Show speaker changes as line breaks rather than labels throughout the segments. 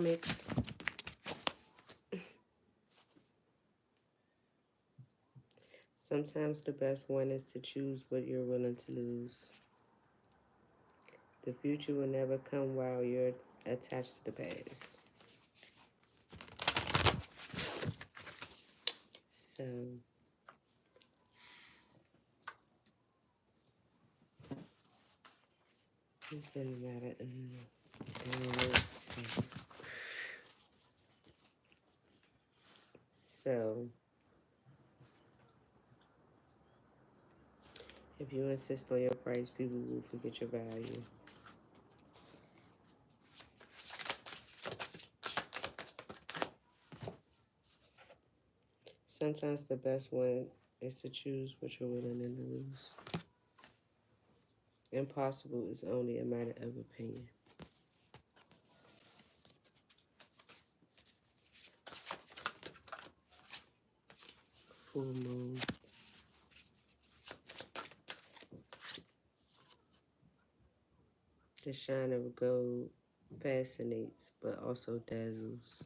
Karmics. Sometimes the best one is to choose what you're willing to lose. The future will never come while you're attached to the past. So, it's been a matter of today. So, if you insist on your price, people will forget your value. Sometimes the best one is to choose what you're willing to lose. Impossible is only a matter of opinion. Full moon. The shine of gold fascinates, but also dazzles.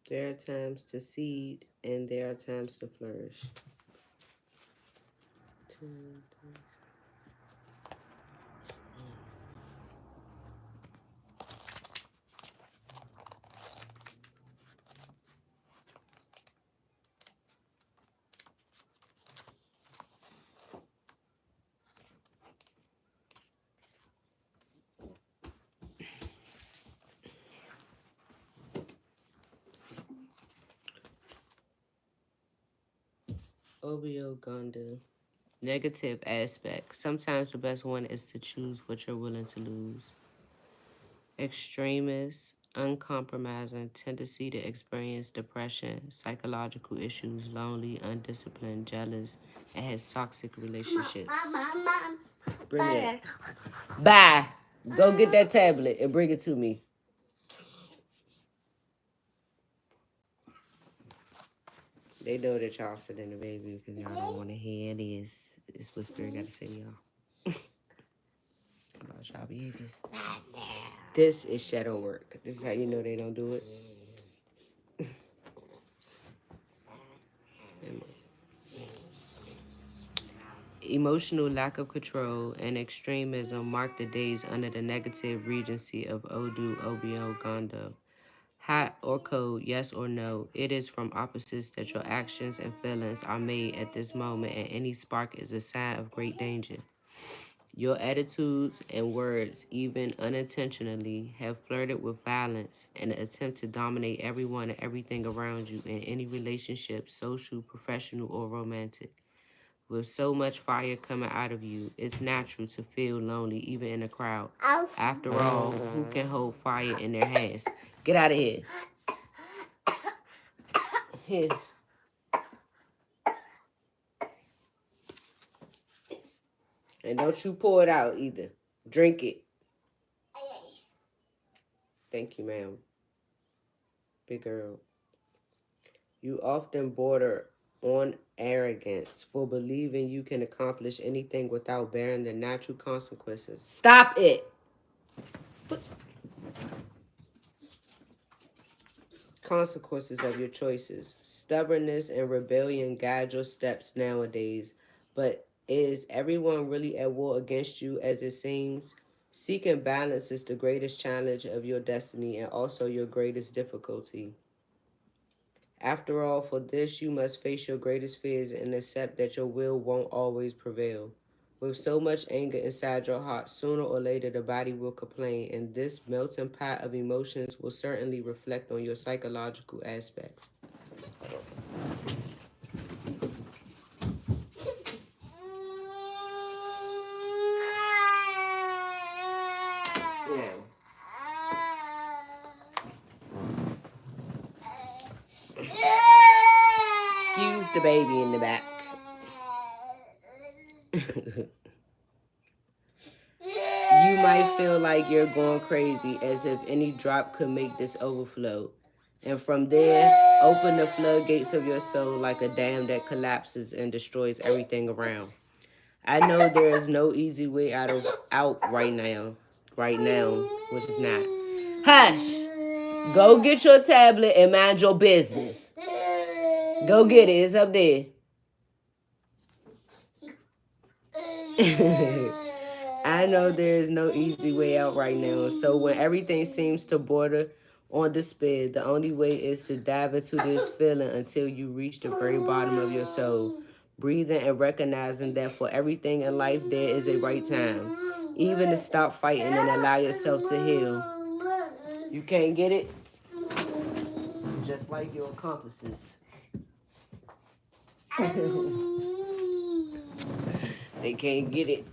There are times to seed, and there are times to flourish. Obio Gonda. Negative aspect. Sometimes the best one is to choose what you're willing to lose. Extremist, uncompromising tendency to experience depression, psychological issues, lonely, undisciplined, jealous, and has toxic relationships. Mom. Bring it. Bye. Go get that tablet and bring it to me. They know that y'all sitting the baby because y'all don't want to hear this. It's what Spirit got to say to y'all. About y'all behaviors. This is shadow work. This is how you know they don't do it. Emotional lack of control and extremism mark the days under the negative regency of Odu Obio Gondo. Hot or cold, yes or no, it is from opposites that your actions and feelings are made at this moment, and any spark is a sign of great danger. Your attitudes and words, even unintentionally, have flirted with violence and an attempt to dominate everyone and everything around you in any relationship, social, professional, or romantic. With so much fire coming out of you, it's natural to feel lonely even in a crowd. After all, who can hold fire in their hands? Get out of here. Here. And don't you pour it out either. Drink it. Thank you, ma'am. Big girl. You often border on arrogance for believing you can accomplish anything without bearing the natural consequences. Stop it! Consequences of your choices. Stubbornness and rebellion guide your steps nowadays, but is everyone really at war against you as it seems? Seeking balance is the greatest challenge of your destiny and also your greatest difficulty. After all, for this you must face your greatest fears and accept that your will won't always prevail. With so much anger inside your heart, sooner or later the body will complain, and this melting pot of emotions will certainly reflect on your psychological aspects. Now, excuse the baby in the back. You might feel like you're going crazy, as if any drop could make this overflow. And from there, open the floodgates of your soul like a dam that collapses and destroys everything around. I know there is no easy way out right now. Right now, which is not. Hush! Go get your tablet and mind your business. Go get it. It's up there. I know there is no easy way out right now. So when everything seems to border on despair, the only way is to dive into this feeling until you reach the very bottom of your soul. Breathing and recognizing that for everything in life there is a right time. Even to stop fighting and allow yourself to heal. You can't get it? Just like your accomplices. They can't get it.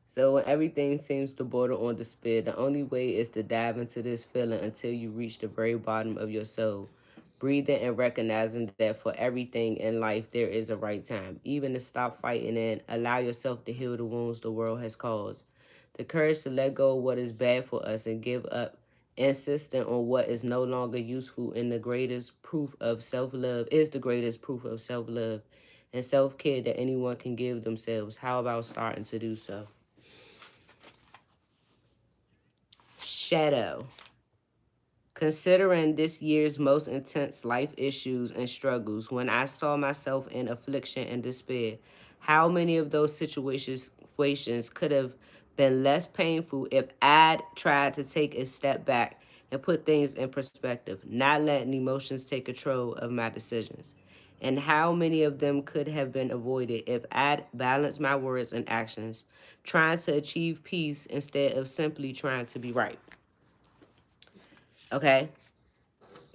So when everything seems to border on despair, the only way is to dive into this feeling until you reach the very bottom of your soul. Breathing and recognizing that for everything in life there is a right time. Even to stop fighting and allow yourself to heal the wounds the world has caused. The courage to let go of what is bad for us and give up, insisting on what is no longer useful, and the greatest proof of self-love is the greatest proof of self-love and self-care that anyone can give themselves. How about starting to do so? Shadow. Considering this year's most intense life issues and struggles, when I saw myself in affliction and despair, how many of those situations could have been less painful if I'd tried to take a step back and put things in perspective, not letting emotions take control of my decisions? And how many of them could have been avoided if I'd balanced my words and actions, trying to achieve peace instead of simply trying to be right? Okay?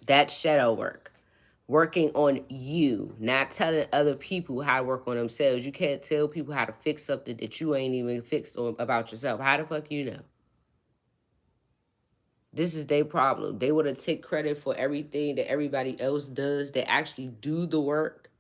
That's shadow work. Working on you, not telling other people how to work on themselves. You can't tell people how to fix something that you ain't even fixed about yourself. How the fuck you know? This is their problem. They want to take credit for everything that everybody else does. They actually do the work.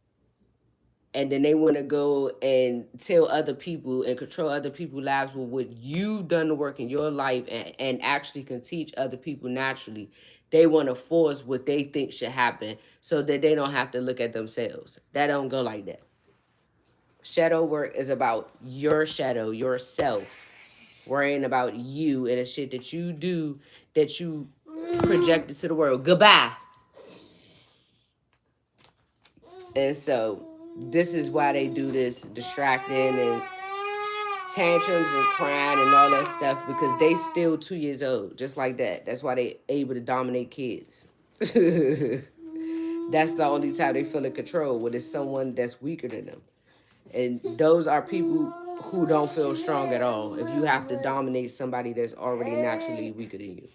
And then they want to go and tell other people and control other people's lives with what you've done the work in your life, and actually can teach other people naturally. They want to force what they think should happen so that they don't have to look at themselves. That don't go like that. Shadow work is about your shadow, yourself, worrying about you and the shit that you do that you projected to the world. Goodbye. And so this is why they do this distracting and tantrums and crying and all that stuff, because they still 2 years old, just like that. That's why they able to dominate kids. That's the only time they feel in control, when it's someone that's weaker than them. And those are people who don't feel strong at all if you have to dominate somebody that's already naturally weaker than you.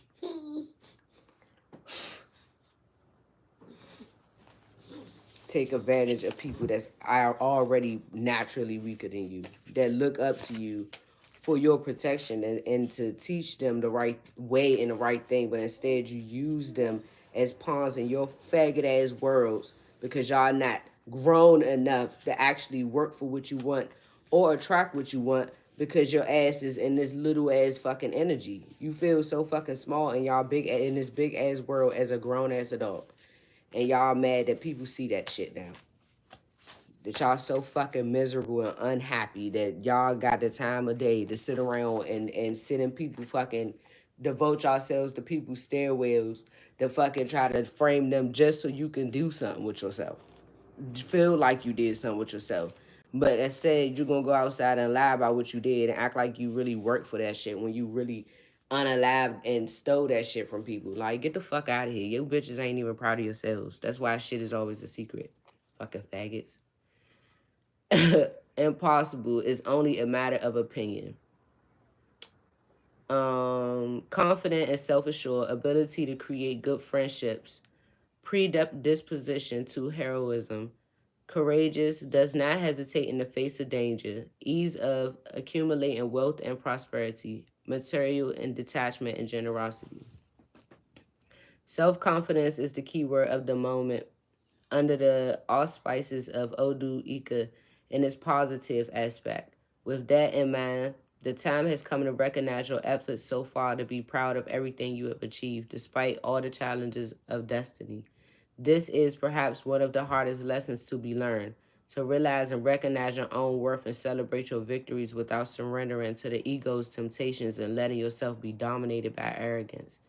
Take advantage of people that's are already naturally weaker than you, that look up to you for your protection, and to teach them the right way and the right thing, but instead you use them as pawns in your faggot ass worlds because y'all not grown enough to actually work for what you want or attract what you want, because your ass is in this little ass fucking energy. You feel so fucking small in y'all big in this big ass world as a grown ass adult. And y'all mad that people see that shit now. That y'all so fucking miserable and unhappy that y'all got the time of day to sit around and sit in people fucking devote yourselves to people's stairwells to fucking try to frame them just so you can do something with yourself. Feel like you did something with yourself. But instead, you're going to go outside and lie about what you did and act like you really worked for that shit when you really unalived and stole that shit from people. Like, get the fuck out of here. You bitches ain't even proud of yourselves. That's why shit is always a secret. Fucking faggots. Impossible is only a matter of opinion. Confident and self-assured, ability to create good friendships, predisposition to heroism, courageous, does not hesitate in the face of danger, ease of accumulating wealth and prosperity, material and detachment and generosity. Self-confidence is the key word of the moment under the auspices of Odu Ika in its positive aspect. With that in mind, The time has come to recognize your efforts so far, to be proud of everything you have achieved, despite all the challenges of destiny. This is perhaps one of the hardest lessons to be learned, to realize and recognize your own worth and celebrate your victories without surrendering to the ego's temptations and letting yourself be dominated by arrogance.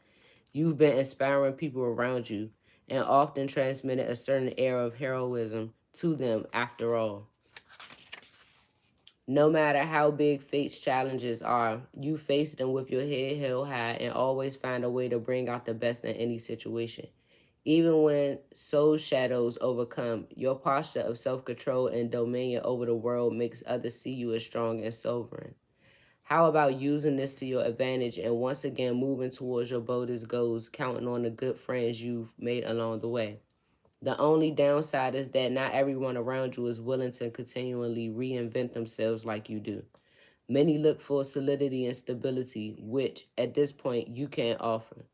You've been inspiring people around you and often transmitted a certain air of heroism to them after all. No matter how big fate's challenges are, you face them with your head held high and always find a way to bring out the best in any situation. Even when soul shadows overcome, your posture of self control and dominion over the world makes others see you as strong and sovereign. How about using this to your advantage and once again moving towards your boldest goals, counting on the good friends you've made along the way? The only downside is that not everyone around you is willing to continually reinvent themselves like you do. Many look for solidity and stability, which at this point you can't offer.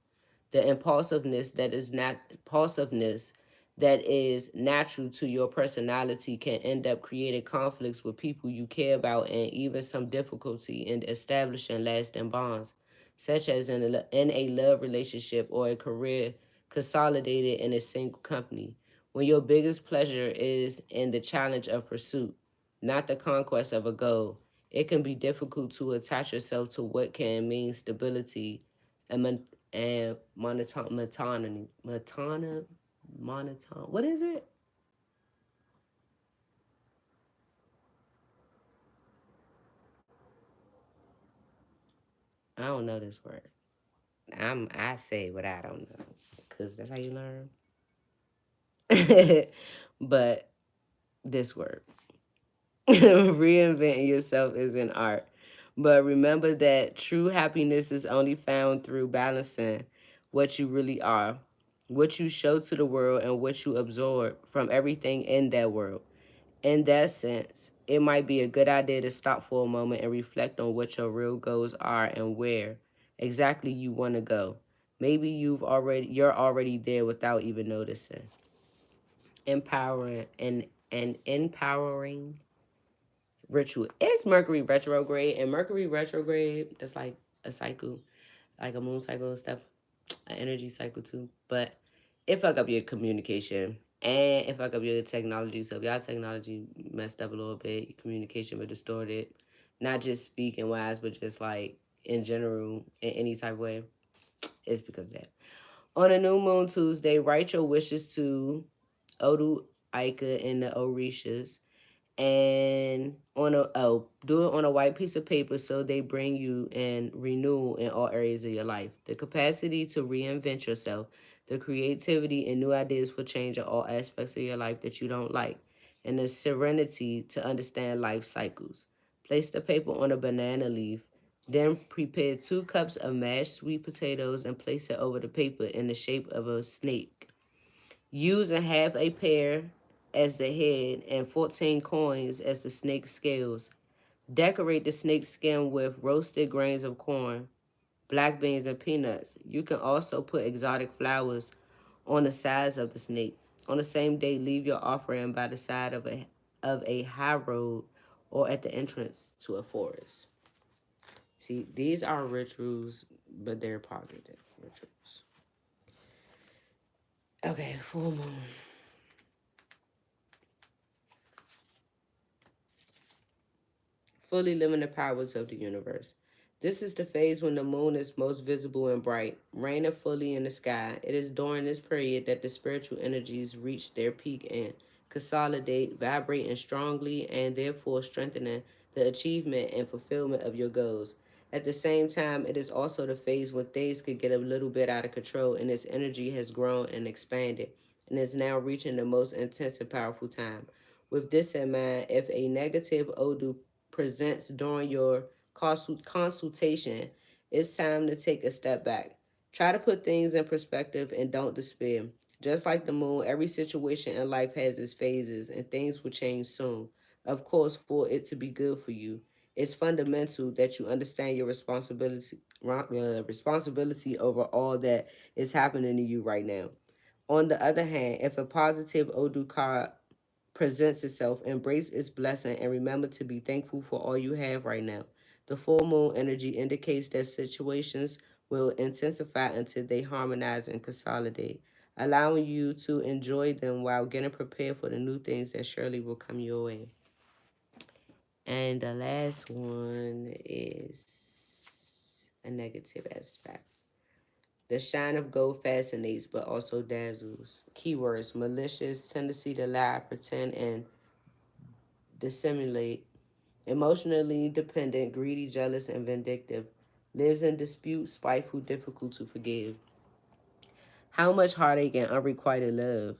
The impulsiveness that is natural to your personality can end up creating conflicts with people you care about and even some difficulty in establishing lasting bonds, such as in a love relationship or a career consolidated in a single company. When your biggest pleasure is in the challenge of pursuit, not the conquest of a goal, it can be difficult to attach yourself to what can mean stability and monotone. What is it? I don't know this word. I say what I don't know, cause that's how you learn. But this word, reinventing yourself is an art. But remember that true happiness is only found through balancing what you really are, what you show to the world, and what you absorb from everything in that world. In that sense, it might be a good idea to stop for a moment and reflect on what your real goals are and where exactly you want to go. Maybe you're already there without even noticing. Empowering and empowering ritual. It's Mercury retrograde, and Mercury retrograde, that's like a cycle, like a moon cycle and stuff, an energy cycle too. But it fuck up your communication and it fuck up your technology. So if y'all technology messed up a little bit, your communication was distorted, not just speaking wise, but just like in general, in any type of way, it's because of that. On a new moon Tuesday, write your wishes to Odu, Ika, and the Orishas and do it on a white piece of paper so they bring you in renewal in all areas of your life, the capacity to reinvent yourself, the creativity and new ideas for change in all aspects of your life that you don't like, and the serenity to understand life cycles. Place the paper on a banana leaf, then prepare 2 cups of mashed sweet potatoes and place it over the paper in the shape of a snake. Use a half a pear as the head and 14 coins as the snake's scales. Decorate the snake's skin with roasted grains of corn, black beans, and peanuts. You can also put exotic flowers on the sides of the snake. On the same day, leave your offering by the side of a high road or at the entrance to a forest. See, these are rituals, but they're positive rituals. Okay, full moon. Fully living the powers of the universe. This is the phase when the moon is most visible and bright, reigning fully in the sky. It is during this period that the spiritual energies reach their peak and consolidate, vibrating strongly, and therefore strengthening the achievement and fulfillment of your goals. At the same time, it is also the phase when things could get a little bit out of control and its energy has grown and expanded and is now reaching the most intense and powerful time. With this in mind, if a negative Odu presents during your consultation, it's time to take a step back. Try to put things in perspective and don't despair. Just like the moon, every situation in life has its phases and things will change soon. Of course, for it to be good for you, it's fundamental that you understand your responsibility over all that is happening to you right now. On the other hand, if a positive Odu card presents itself, embrace its blessing and remember to be thankful for all you have right now. The full moon energy indicates that situations will intensify until they harmonize and consolidate, allowing you to enjoy them while getting prepared for the new things that surely will come your way. And the last one is a negative aspect. The shine of gold fascinates but also dazzles. Keywords: malicious, tendency to lie, pretend, and dissimulate. Emotionally dependent, greedy, jealous, and vindictive. Lives in dispute, spiteful, difficult to forgive. How much heartache and unrequited love.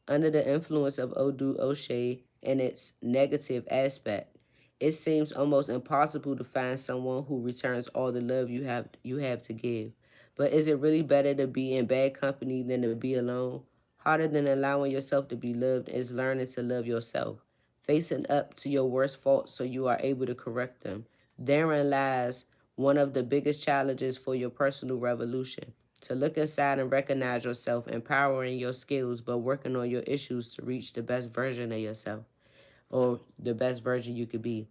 Under the influence of Odu Oshe and its negative aspect, it seems almost impossible to find someone who returns all the love you have to give. But is it really better to be in bad company than to be alone? Harder than allowing yourself to be loved is learning to love yourself, facing up to your worst faults so you are able to correct them. Therein lies one of the biggest challenges for your personal revolution: to look inside and recognize yourself, empowering your skills, but working on your issues to reach the best version of yourself, or the best version you could be.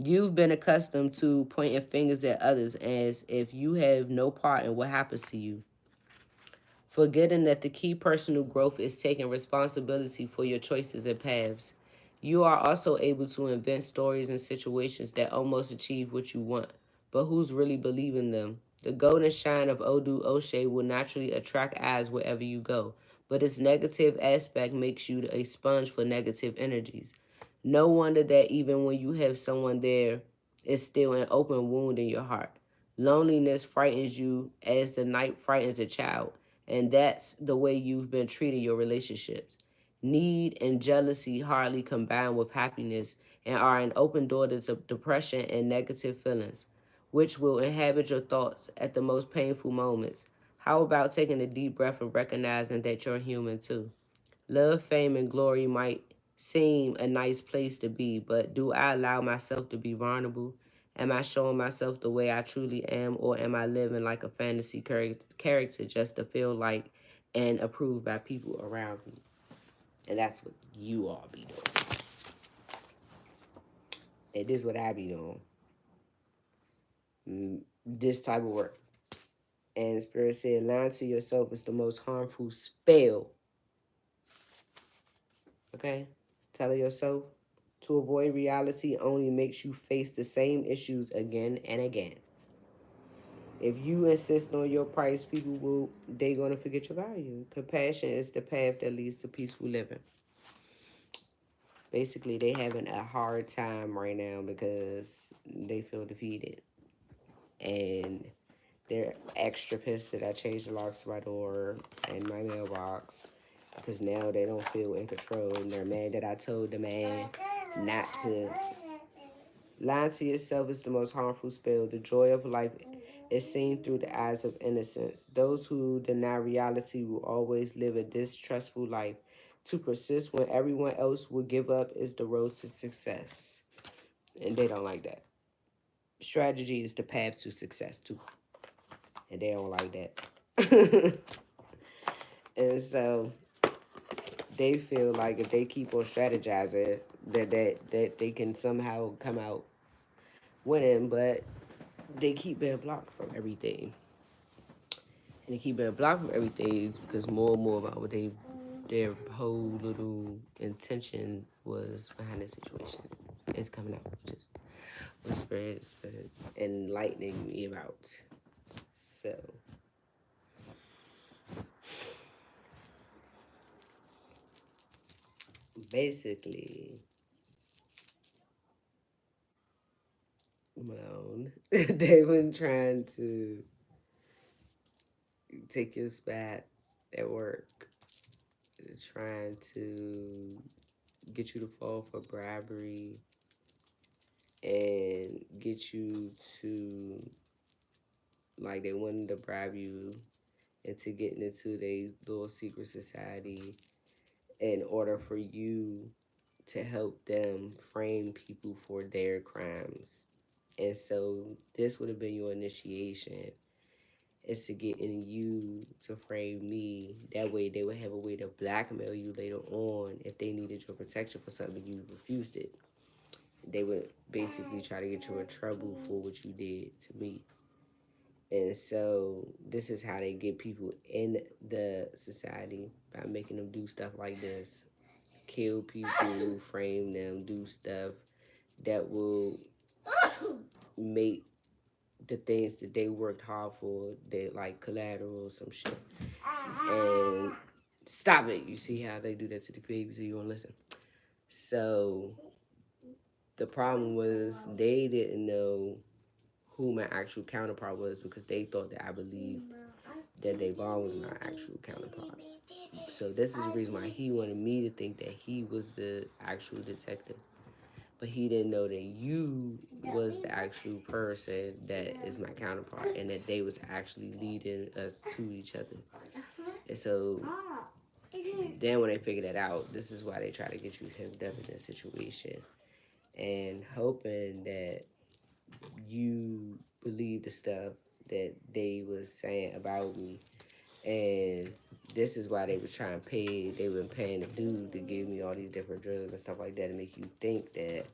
You've been accustomed to pointing fingers at others as if you have no part in what happens to you, forgetting that the key personal growth is taking responsibility for your choices and paths. You are also able to invent stories and situations that almost achieve what you want, but who's really believing them? The golden shine of Odu Oshe will naturally attract eyes wherever you go, but its negative aspect makes you a sponge for negative energies. No wonder that even when you have someone there, it's still an open wound in your heart. Loneliness frightens you as the night frightens a child, and that's the way you've been treating your relationships. Need and jealousy hardly combine with happiness and are an open door to depression and negative feelings, which will inhabit your thoughts at the most painful moments. How about taking a deep breath and recognizing that you're human too? Love, fame, and glory might seem a nice place to be, but do I allow myself to be vulnerable? Am I showing myself the way I truly am, or am I living like a fantasy character just to feel like and approved by people around me? And that's what you all be doing. And this is what I be doing. This type of work. And Spirit said, lying to yourself is the most harmful spell. Okay? Telling yourself to avoid reality only makes you face the same issues again and again. If you insist on your price, they gonna forget your value. Compassion is the path that leads to peaceful living. Basically, they having a hard time right now because they feel defeated. And they're extra pissed that I changed the locks to my door and my mailbox, because now they don't feel in control, and they're mad that I told the man not to. Lying to yourself is the most harmful spell. The joy of life is seen through the eyes of innocence. Those who deny reality will always live a distrustful life. To persist when everyone else will give up is the road to success. And they don't like that. Strategy is the path to success, too. And they don't like that. And so they feel like if they keep on strategizing, that they can somehow come out winning, but they keep being blocked from everything. And they keep being blocked from everything because more and more about what their whole little intention was behind the situation is coming out, just what Spirit enlightening me about. So basically, Malone, they've been trying to take your spot at work, trying to get you to fall for bribery and get you to, like, they wanted to bribe you into getting into their little secret society in order for you to help them frame people for their crimes. And so this would have been your initiation, is to get in you to frame me. That way they would have a way to blackmail you later on if they needed your protection for something you refused it. They would basically try to get you in trouble for what you did to me. And so this is how they get people in the society, by making them do stuff like this. Kill people, frame them, do stuff that will make the things that they worked hard for, they like collateral or some shit. And stop it. You see how they do that to the baby, so you won't listen. So the problem was they didn't know who my actual counterpart was, because they thought that I believed that Devon was my actual counterpart. So this is the reason why he wanted me to think that he was the actual detective. But he didn't know that you was the actual person that is my counterpart, and that they was actually leading us to each other. And so then when they figured that out, this is why they try to get you hemmed up in this situation, and hoping that you believe the stuff that they was saying about me. And this is why they was trying to pay, they were paying the dude to give me all these different drugs and stuff like that, to make you think that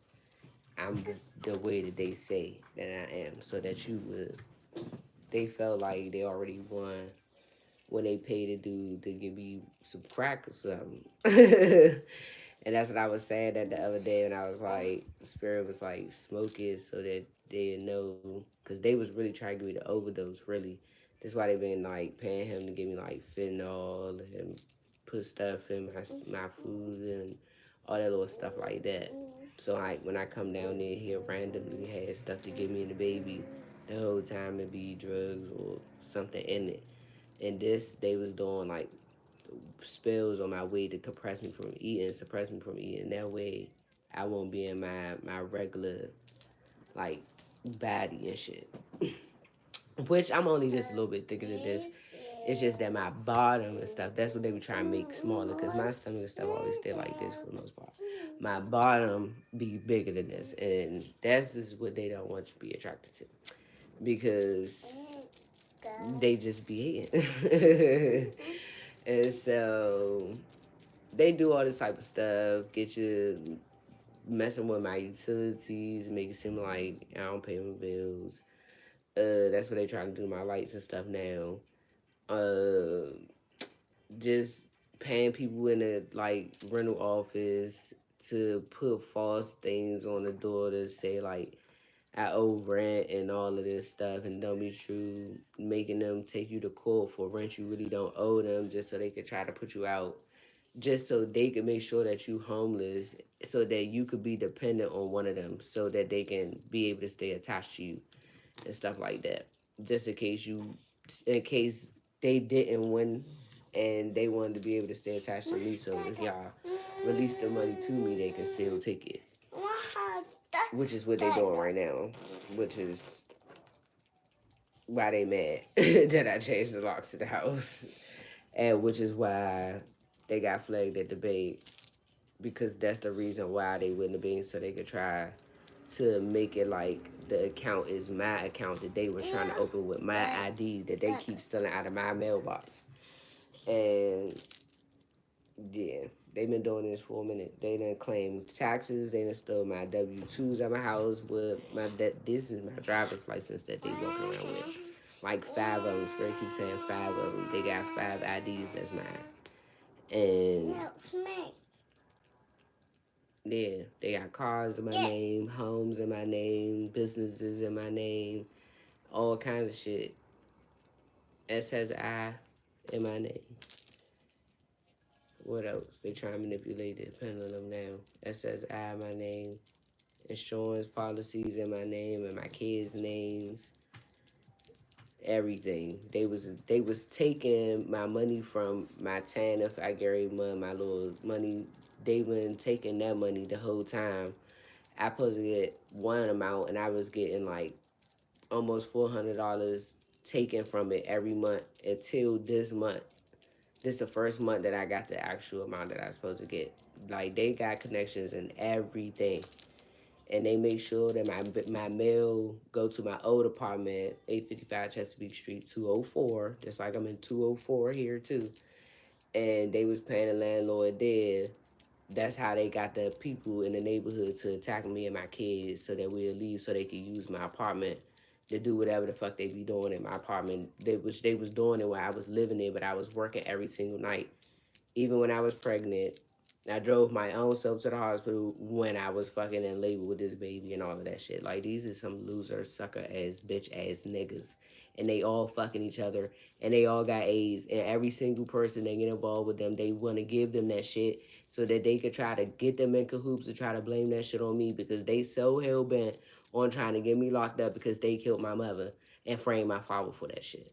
I'm the way that they say that I am, so that you would, they felt like they already won when they paid a dude to give me some crack or something. And that's what I was saying that the other day, when I was like, Spirit was like, smoke it so that they know, because they was really trying to give me the overdose, really. That's why they been like paying him to give me like fentanyl and put stuff in my food and all that little stuff like that. So like when I come down there, he'll randomly have stuff to give me and the baby. The whole time it be drugs or something in it. And this, they was doing like spills on my way to suppress me from eating. That way, I won't be in my regular like body and shit. Which I'm only just a little bit thicker than this. It's just that my bottom and stuff, that's what they were trying to make smaller, because my stomach and stuff always stay like this for the most part. My bottom be bigger than this, and that's just what they don't want you to be attracted to, because they just be hating. And so they do all this type of stuff, get you messing with my utilities, make it seem like I don't pay my bills. That's what they trying to do, my lights and stuff now. Uh, just paying people in a like rental office to put false things on the door to say like I owe rent and all of this stuff, and don't be true, making them take you to court for rent you really don't owe them, just so they could try to put you out, just so they can make sure that you homeless, so that you could be dependent on one of them, so that they can be able to stay attached to you and stuff like that, just in case they didn't win and they wanted to be able to stay attached to me, so if y'all release the money to me, they can still take it, which is what they doing right now, which is why they mad that I changed the locks to the house, and which is why they got flagged at the bank, because that's the reason why they wouldn't have been, so they could try to make it like the account is my account that they were trying to open with my ID that they keep stealing out of my mailbox. And yeah, they've been doing this for a minute. They done claimed taxes. They done stole my W-2s at my house. With my this is my driver's license that they walking around with. Like 5 of them. Spirit keeps saying 5 of them. They got 5 IDs that's mine. And yeah, they got cars in my name, homes in my name, businesses in my name, all kinds of shit. It says I in my name. What else? They try to manipulate it, depending on them now. It says I in my name. Insurance policies in my name and my kids' names. Everything. They was taking my money from my tan if I gave them my little money. They been taking that money the whole time. I supposed to get one amount, and I was getting like almost $400 taken from it every month until this month. This is the first month that I got the actual amount that I was supposed to get. Like, they got connections and everything. And they make sure that my mail go to my old apartment, 855 Chesapeake Street, 204. Just like I'm in 204 here, too. And they was paying the landlord there That's how they got the people in the neighborhood to attack me and my kids so that we'll leave so they could use my apartment to do whatever the fuck they be doing in my apartment. They was doing it while I was living there, but I was working every single night. Even when I was pregnant, I drove my own self to the hospital when I was fucking in labor with this baby and all of that shit. Like, these are some loser, sucker ass, bitch ass niggas. And they all fucking each other. And they all got AIDS. And every single person that get involved with them, they want to give them that shit so that they could try to get them in cahoots to try to blame that shit on me because they so hell bent on trying to get me locked up because they killed my mother and framed my father for that shit.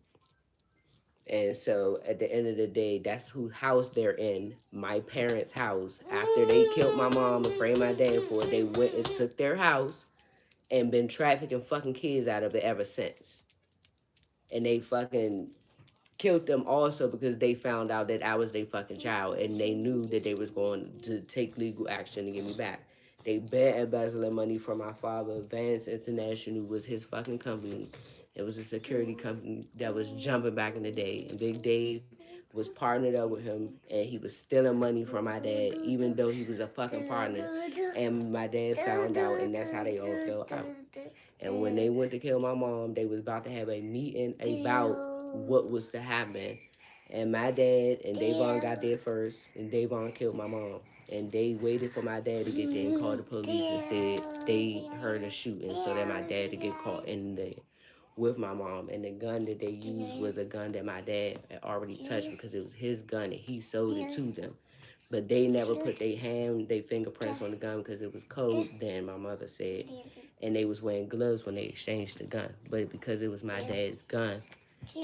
And so at the end of the day, that's who house they're in, my parents' house. After they killed my mom and framed my dad for it, they went and took their house and been trafficking fucking kids out of it ever since. And they fucking killed them also because they found out that I was their fucking child and they knew that they was going to take legal action to get me back. They been embezzling money from my father. Vance International was his fucking company. It was a security company that was jumping back in the day. And Big Dave was partnered up with him and he was stealing money from my dad, even though he was a fucking partner. And my dad found out and that's how they all fell out. And when they went to kill my mom, they was about to have a meeting about what was to happen. And my dad and Davon got there first, and Davon killed my mom. And they waited for my dad to get there and called the police and said they heard a shooting so that my dad to get caught in there with my mom. And the gun that they used was a gun that my dad had already touched because it was his gun and he sold it to them. But they never put their fingerprints on the gun because it was cold then, my mother said. And they was wearing gloves when they exchanged the gun. But because it was my dad's gun,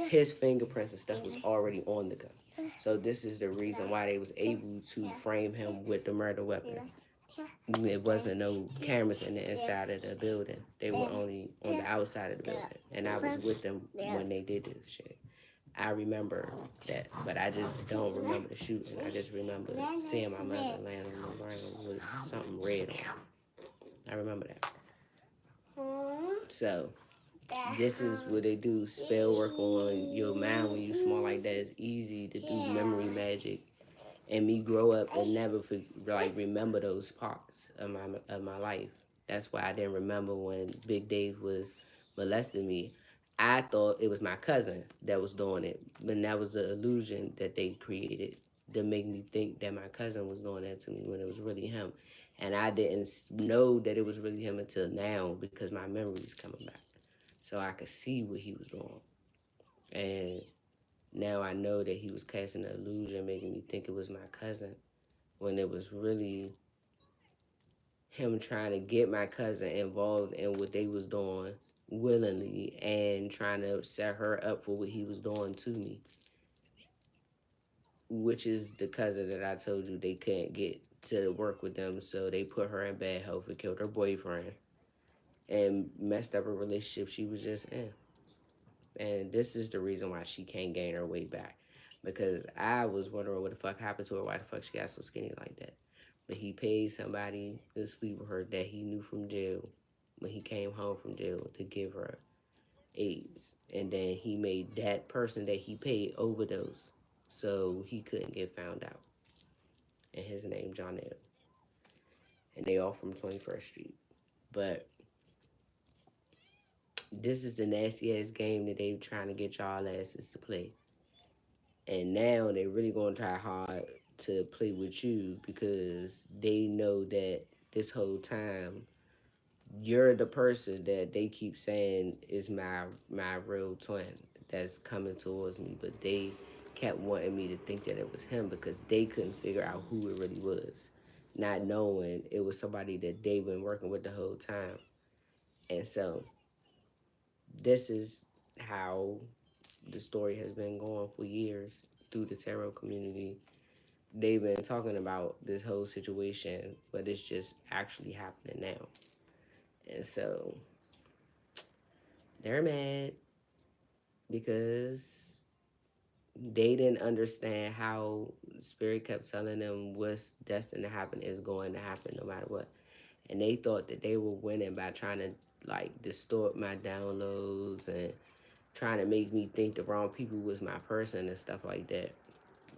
his fingerprints and stuff was already on the gun. So this is the reason why they was able to frame him with the murder weapon. It wasn't no cameras in the inside of the building. They were only on the outside of the building. And I was with them when they did this shit. I remember that, but I just don't remember the shooting. I just remember seeing my mother laying on the ground with something red on. I remember that. So this is what they do. Spell work on your mind when you small like that. It's easy to do memory magic. And me grow up and never remember those parts of my life. That's why I didn't remember when Big Dave was molesting me. I thought it was my cousin that was doing it, but that was the illusion that they created to make me think that my cousin was doing that to me when it was really him. And I didn't know that it was really him until now because my memory is coming back. So I could see what he was doing. And now I know that he was casting an illusion, making me think it was my cousin, when it was really him trying to get my cousin involved in what they was doing willingly and trying to set her up for what he was doing to me, which is the cousin that I told you they couldn't get to work with them, so they put her in bad health and killed her boyfriend and messed up a relationship she was just in. And this is the reason why she can't gain her weight back. Because I was wondering what the fuck happened to her, why the fuck she got so skinny like that. But he paid somebody to sleep with her that he knew from jail when he came home from jail to give her AIDS. And then he made that person that he paid overdose so he couldn't get found out. And his name, John L. And they all from 21st Street. But this is the nasty ass game that they trying to get y'all asses to play. And now they really gonna try hard to play with you because they know that this whole time you're the person that they keep saying is my real twin that's coming towards me, but they kept wanting me to think that it was him because they couldn't figure out who it really was, not knowing it was somebody that they've been working with the whole time. And so this is how the story has been going for years through the tarot community. They've been talking about this whole situation, but it's just actually happening now. And so they're mad because they didn't understand how Spirit kept telling them what's destined to happen is going to happen no matter what. And they thought that they were winning by trying to distort my downloads and trying to make me think the wrong people was my person and stuff like that.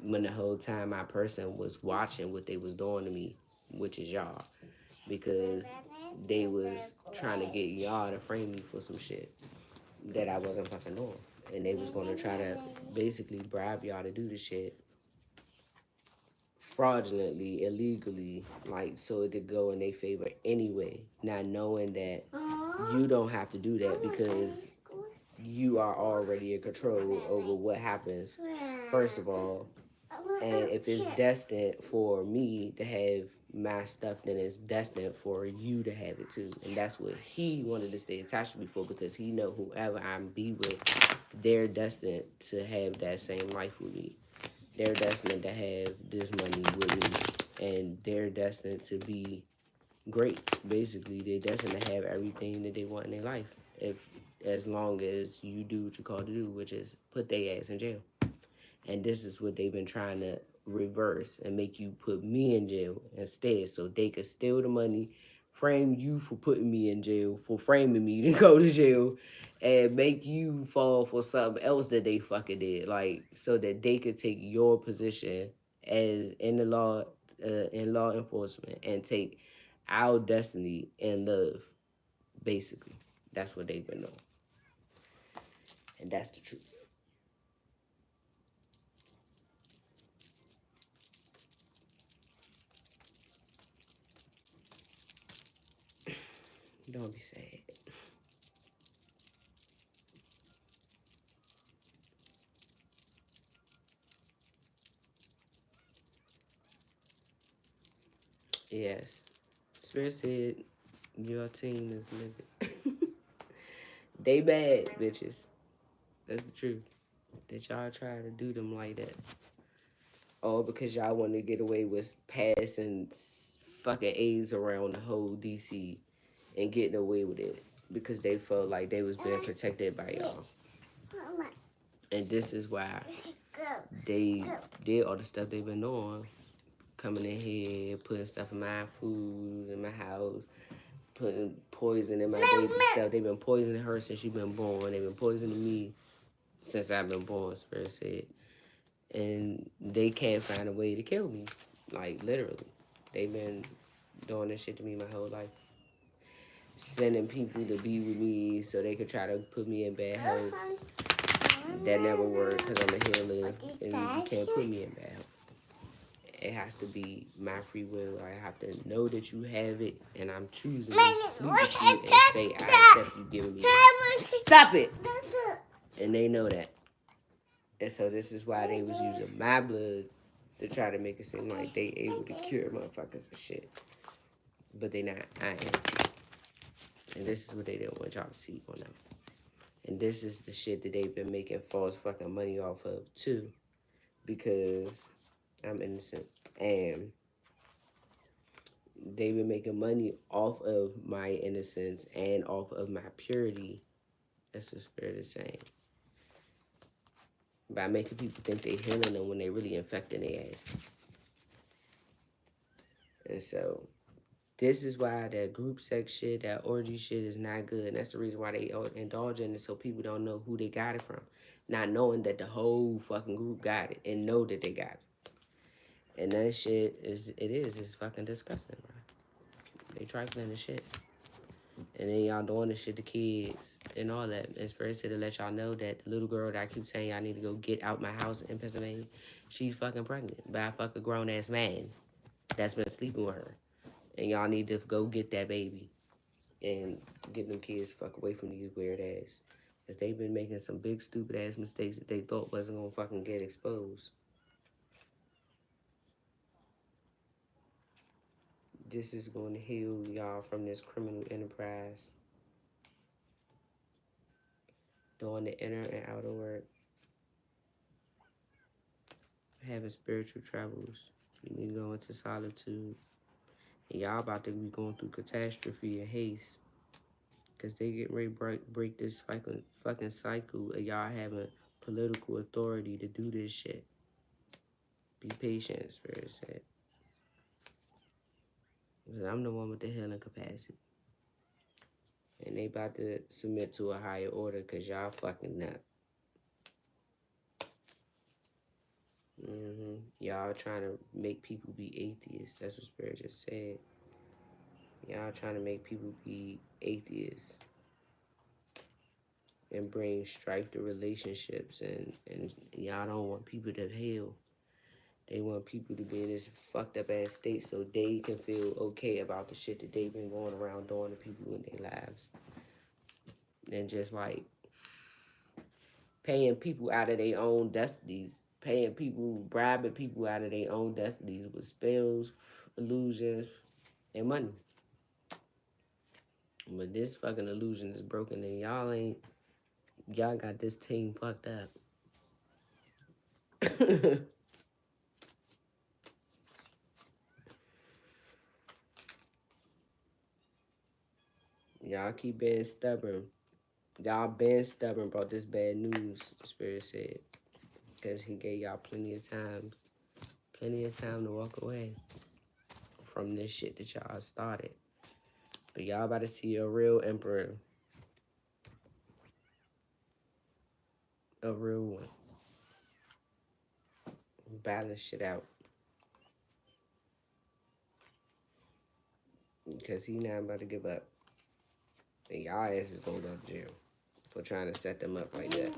when the whole time my person was watching what they was doing to me, which is y'all, because they was trying to get y'all to frame me for some shit that I wasn't fucking doing. And they was gonna try to basically bribe y'all to do the shit fraudulently, illegally, like so it could go in their favor anyway, not knowing that you don't have to do that because you are already in control over what happens, first of all. And if it's destined for me to have my stuff, then it's destined for you to have it too. And that's what he wanted to stay attached to me for, because he know whoever I'm be with, they're destined to have that same life with me. They're destined to have this money with me. And they're destined to be great. Basically, they're destined to have everything that they want in their life. As long as you do what you call to do, which is put their ass in jail. And this is what they've been trying to reverse and make you put me in jail instead, so they could steal the money, frame you for putting me in jail, for framing me to go to jail, and make you fall for something else that they fucking did, like so that they could take your position as in law enforcement and take our destiny in love. Basically, that's what they've been doing, and that's the truth. Don't be sad. Yes. Spirit said your team is living. They bad, bitches. That's the truth. That y'all try to do them like that. All because y'all want to get away with passing fucking AIDS around the whole DC and getting away with it. Because they felt like they was being protected by y'all. And this is why they did all the stuff they've been doing. Coming in here, putting stuff in my food, in my house, putting poison in my baby stuff. They've been poisoning her since she's been born. They've been poisoning me since I've been born, Spirit said. And they can't find a way to kill me. Like, literally. They've been doing this shit to me my whole life. Sending people to be with me so they could try to put me in bad health. That never worked because I'm a healer and you can't put me in bad health. It has to be my free will. I have to know that you have it, and I'm choosing to sleep with you and say I accept you giving me it. Stop it! And they know that. And so this is why they was using my blood to try to make it seem like they able to cure motherfuckers and shit. But they not. I am. And this is what they didn't want y'all to see on them. And this is the shit that they've been making false fucking money off of too. Because I'm innocent. And they've been making money off of my innocence and off of my purity. That's what Spirit is saying. By making people think they're healing them when they really infecting their ass. And so this is why that group sex shit, that orgy shit is not good. And that's the reason why they indulge in it, so people don't know who they got it from. Not knowing that the whole fucking group got it and know that they got it. And that shit it's fucking disgusting, bro. They trifling the shit. And then y'all doing this shit to kids and all that. And Spirit said to let y'all know that the little girl that I keep saying y'all need to go get out my house in Pennsylvania, she's fucking pregnant by a fucking grown-ass man that's been sleeping with her. And y'all need to go get that baby and get them kids fuck away from these weird ass. Because they've been making some big stupid ass mistakes that they thought wasn't gonna fucking get exposed. This is going to heal y'all from this criminal enterprise. Doing the inner and outer work. Having spiritual travels. You need to go into solitude. And y'all about to be going through catastrophe and haste. Because they get ready to break this fucking cycle of y'all having political authority to do this shit. Be patient, Spirit said. Because I'm the one with the healing capacity. And they about to submit to a higher order because y'all fucking up. Y'all trying to make people be atheists. That's what Spirit just said. Y'all trying to make people be atheists and bring strife to relationships, and y'all don't want people to heal. They want people to be in this fucked up ass state so they can feel okay about the shit that they've been going around doing to people in their lives. And just like paying people out of their own destinies, paying people, bribing people out of their own destinies with spells, illusions, and money. But this fucking illusion is broken and y'all got this team fucked up. Y'all keep being stubborn. Y'all been stubborn about this bad news, Spirit said. Because he gave y'all plenty of time to walk away from this shit that y'all started. But y'all about to see a real emperor. A real one. Balance shit out. Because he not about to give up. And y'all ass is gonna go to jail for trying to set them up like that.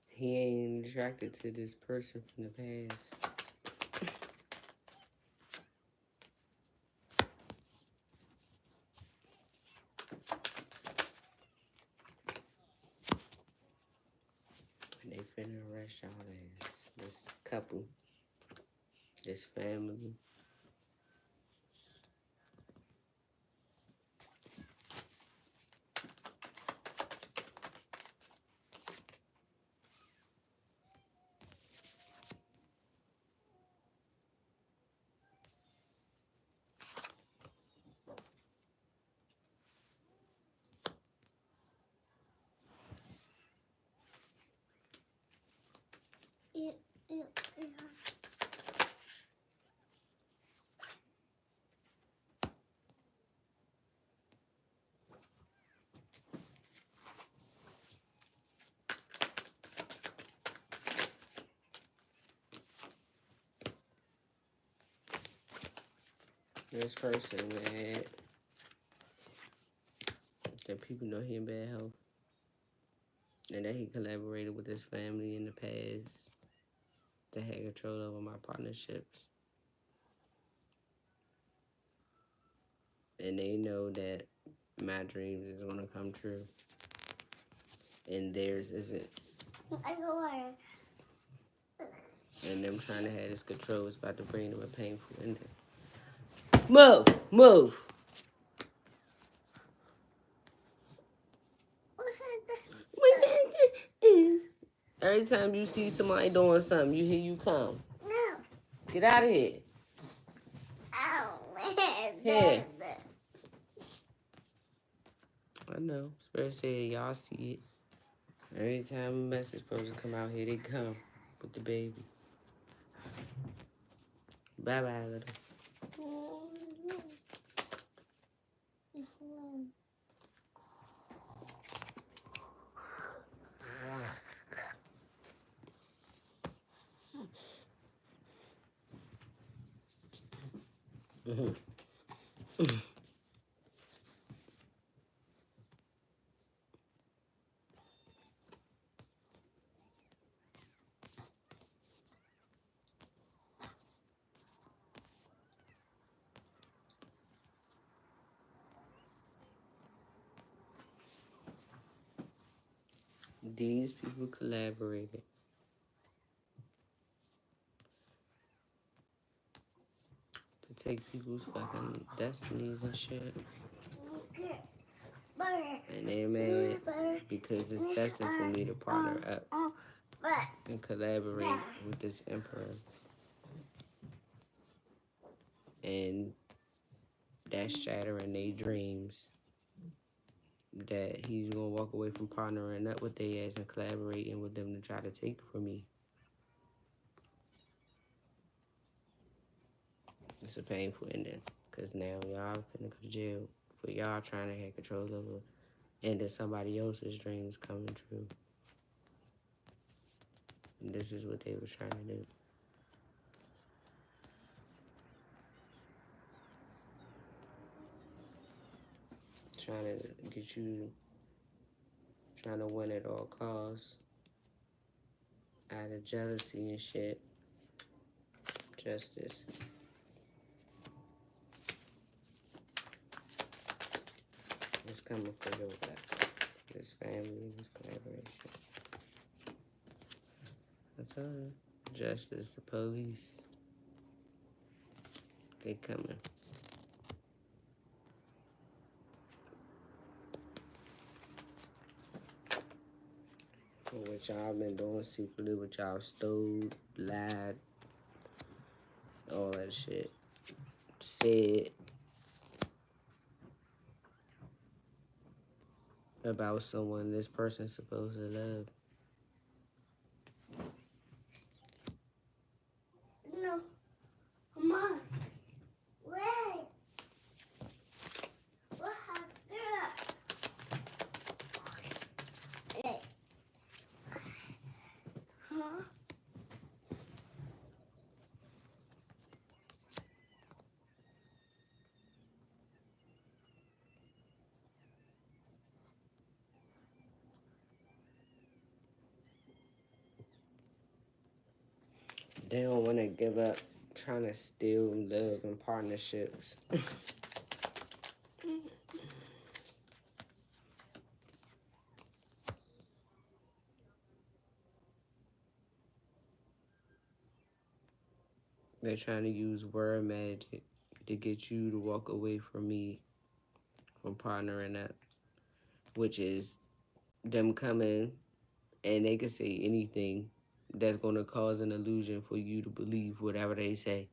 He ain't attracted to this person from the past. And they finna arrest y'all ass. This couple. This family. This person mad that people know he in bad health. And that he collaborated with his family in the past to have control over my partnerships. And they know that my dreams is gonna come true. And theirs isn't. And them trying to have this control is about to bring them a painful ending. Move! Move! Every time you see somebody doing something, you hear you come. No. Get out of here. Here. I know. Spirit said y'all see it. Every time a message supposed to come out here, they come with the baby. Bye-bye, little. These people collaborated to take people's fucking destinies and shit. And they're mad because it's destined for me to partner up and collaborate with this emperor. And that's shattering their dreams that he's gonna walk away from partnering up with their ass and collaborating with them to try to take from me. It's a painful ending because now y'all finna go to jail for y'all trying to have control over ending somebody else's dreams coming true. And this is what they was trying to do. Trying to get you, trying to win at all costs. Out of jealousy and shit. Justice. It's coming for your back. This family, this collaboration. I told you. Justice, the police. They coming. For what y'all been doing secretly, what y'all stole, lied, all that shit. Said about someone this person's supposed to love.
No. Mama. Wait. What happened? Huh?
They don't want to give up trying to steal love and partnerships. They're trying to use word magic to get you to walk away from me, from partnering up, which is them coming and they can say anything that's going to cause an illusion for you to believe whatever they say.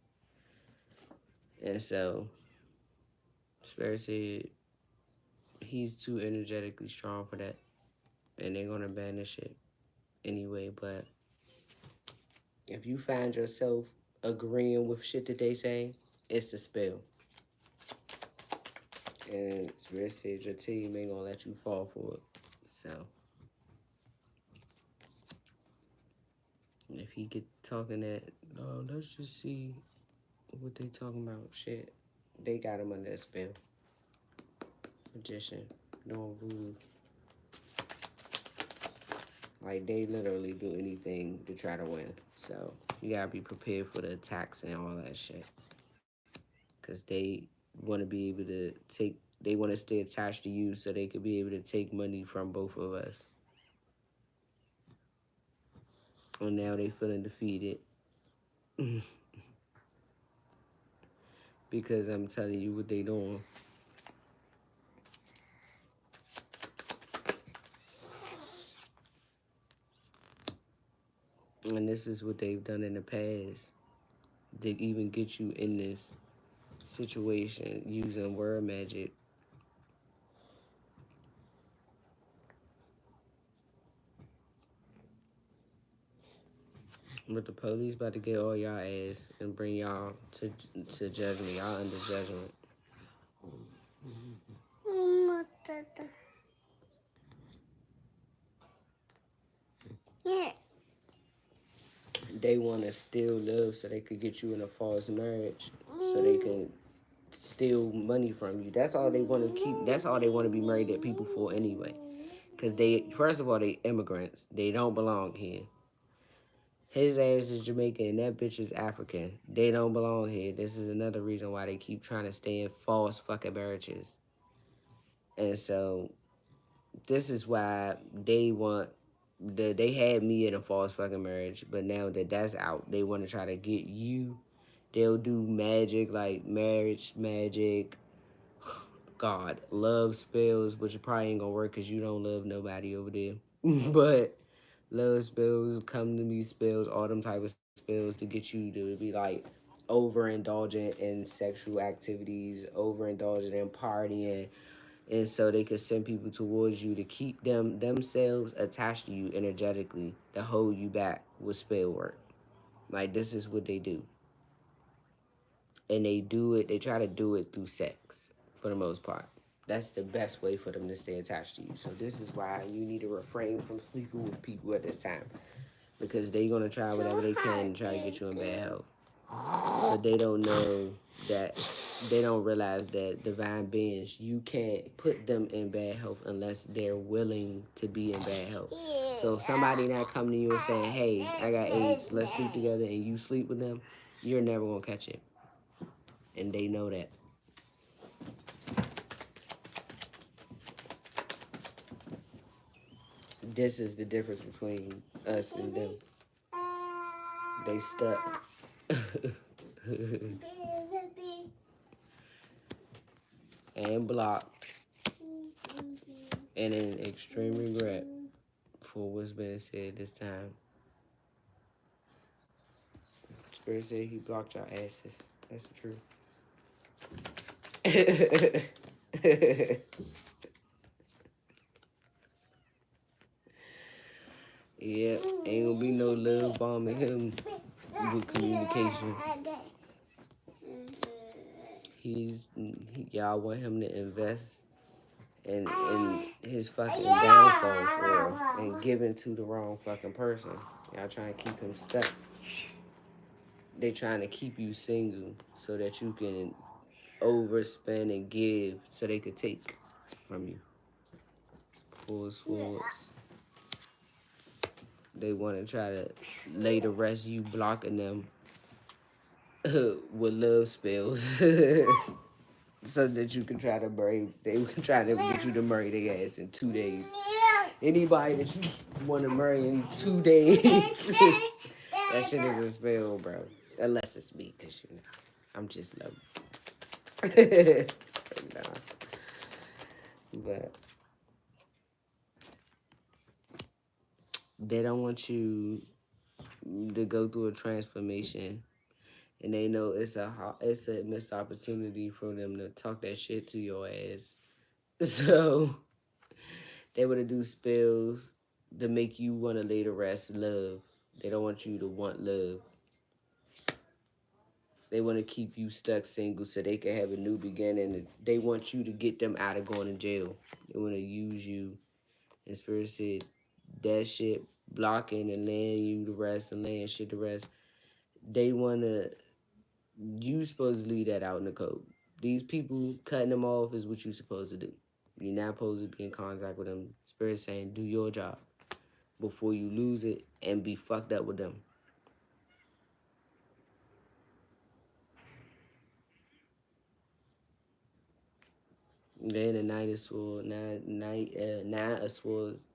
And so, Spirit said he's too energetically strong for that, and they're going to banish it anyway. But if you find yourself agreeing with shit that they say, it's a spell. And Spirit said your team ain't gonna let you fall for it. So if he get talking that, oh, let's just see what they talking about. Shit, they got him under a spell. Magician, doing voodoo. Like they literally do anything to try to win. So you gotta be prepared for the attacks and all that shit. Cause they want to be able to take. They want to stay attached to you so they could be able to take money from both of us. And now they feeling defeated. Because I'm telling you what they doing. And this is what they've done in the past to even get you in this situation using word magic. But the police about to get all y'all ass and bring y'all to judgment. Y'all under judgment.
Yeah.
They want to steal love so they could get you in a false marriage. So they can steal money from you. That's all they want to keep. That's all they want to be married at people for anyway. Because they, first of all, they immigrants. They don't belong here. His ass is Jamaican and that bitch is African. They don't belong here. This is another reason why they keep trying to stay in false fucking marriages. And so this is why they want they had me in a false fucking marriage, but now that that's out, they want to try to get you. They'll do magic like marriage magic, God, love spells, which probably ain't gonna work because you don't love nobody over there. But love spells, come to me spells, all them type of spells to get you to be like overindulgent in sexual activities, overindulgent in partying, and so they could send people towards you to keep them themselves attached to you energetically to hold you back with spell work. Like this is what they do, and they do it. They try to do it through sex for the most part. That's the best way for them to stay attached to you. So this is why you need to refrain from sleeping with people at this time, because they're gonna try whatever they can to try to get you in bad health. But they don't know that they don't realize that divine beings, you can't put them in bad health unless they're willing to be in bad health. So if somebody not coming to you and saying, hey, I got AIDS, let's sleep together, and you sleep with them, you're never gonna catch it. And they know that. This is the difference between us and them. They stuck. And blocked. And in extreme regret for what's been said this time. Spirit said he blocked your asses. That's the truth. Yeah, ain't gonna be no love bombing him with communication. Y'all want him to invest in his fucking downfall for real, and give it to the wrong fucking person. Y'all trying to keep him stuck. They trying to keep you single so that you can overspend and give so they could take from you. Full swords. They want to try to lay to rest you blocking them with love spells so that you can try to marry. They can try to get you to marry their ass in 2 days. Anybody that you want to marry in 2 days, that shit is a spell, bro. Unless it's me, because you know, I'm just low. So, nah. But they don't want you to go through a transformation, and they know it's a missed opportunity for them to talk that shit to your ass. So they want to do spells to make you want to lay to rest love. They don't want you to want love. They want to keep you stuck single so they can have a new beginning. They want you to get them out of going to jail. They want to use you. And Spirit said that shit blocking and laying you to rest and laying shit to rest. They want to, you supposed to leave that out in the code. These people cutting them off is what you supposed to do. You're not supposed to be in contact with them. Spirit saying do your job before you lose it and be fucked up with them. Then the Knight of Swords, nine of Swords,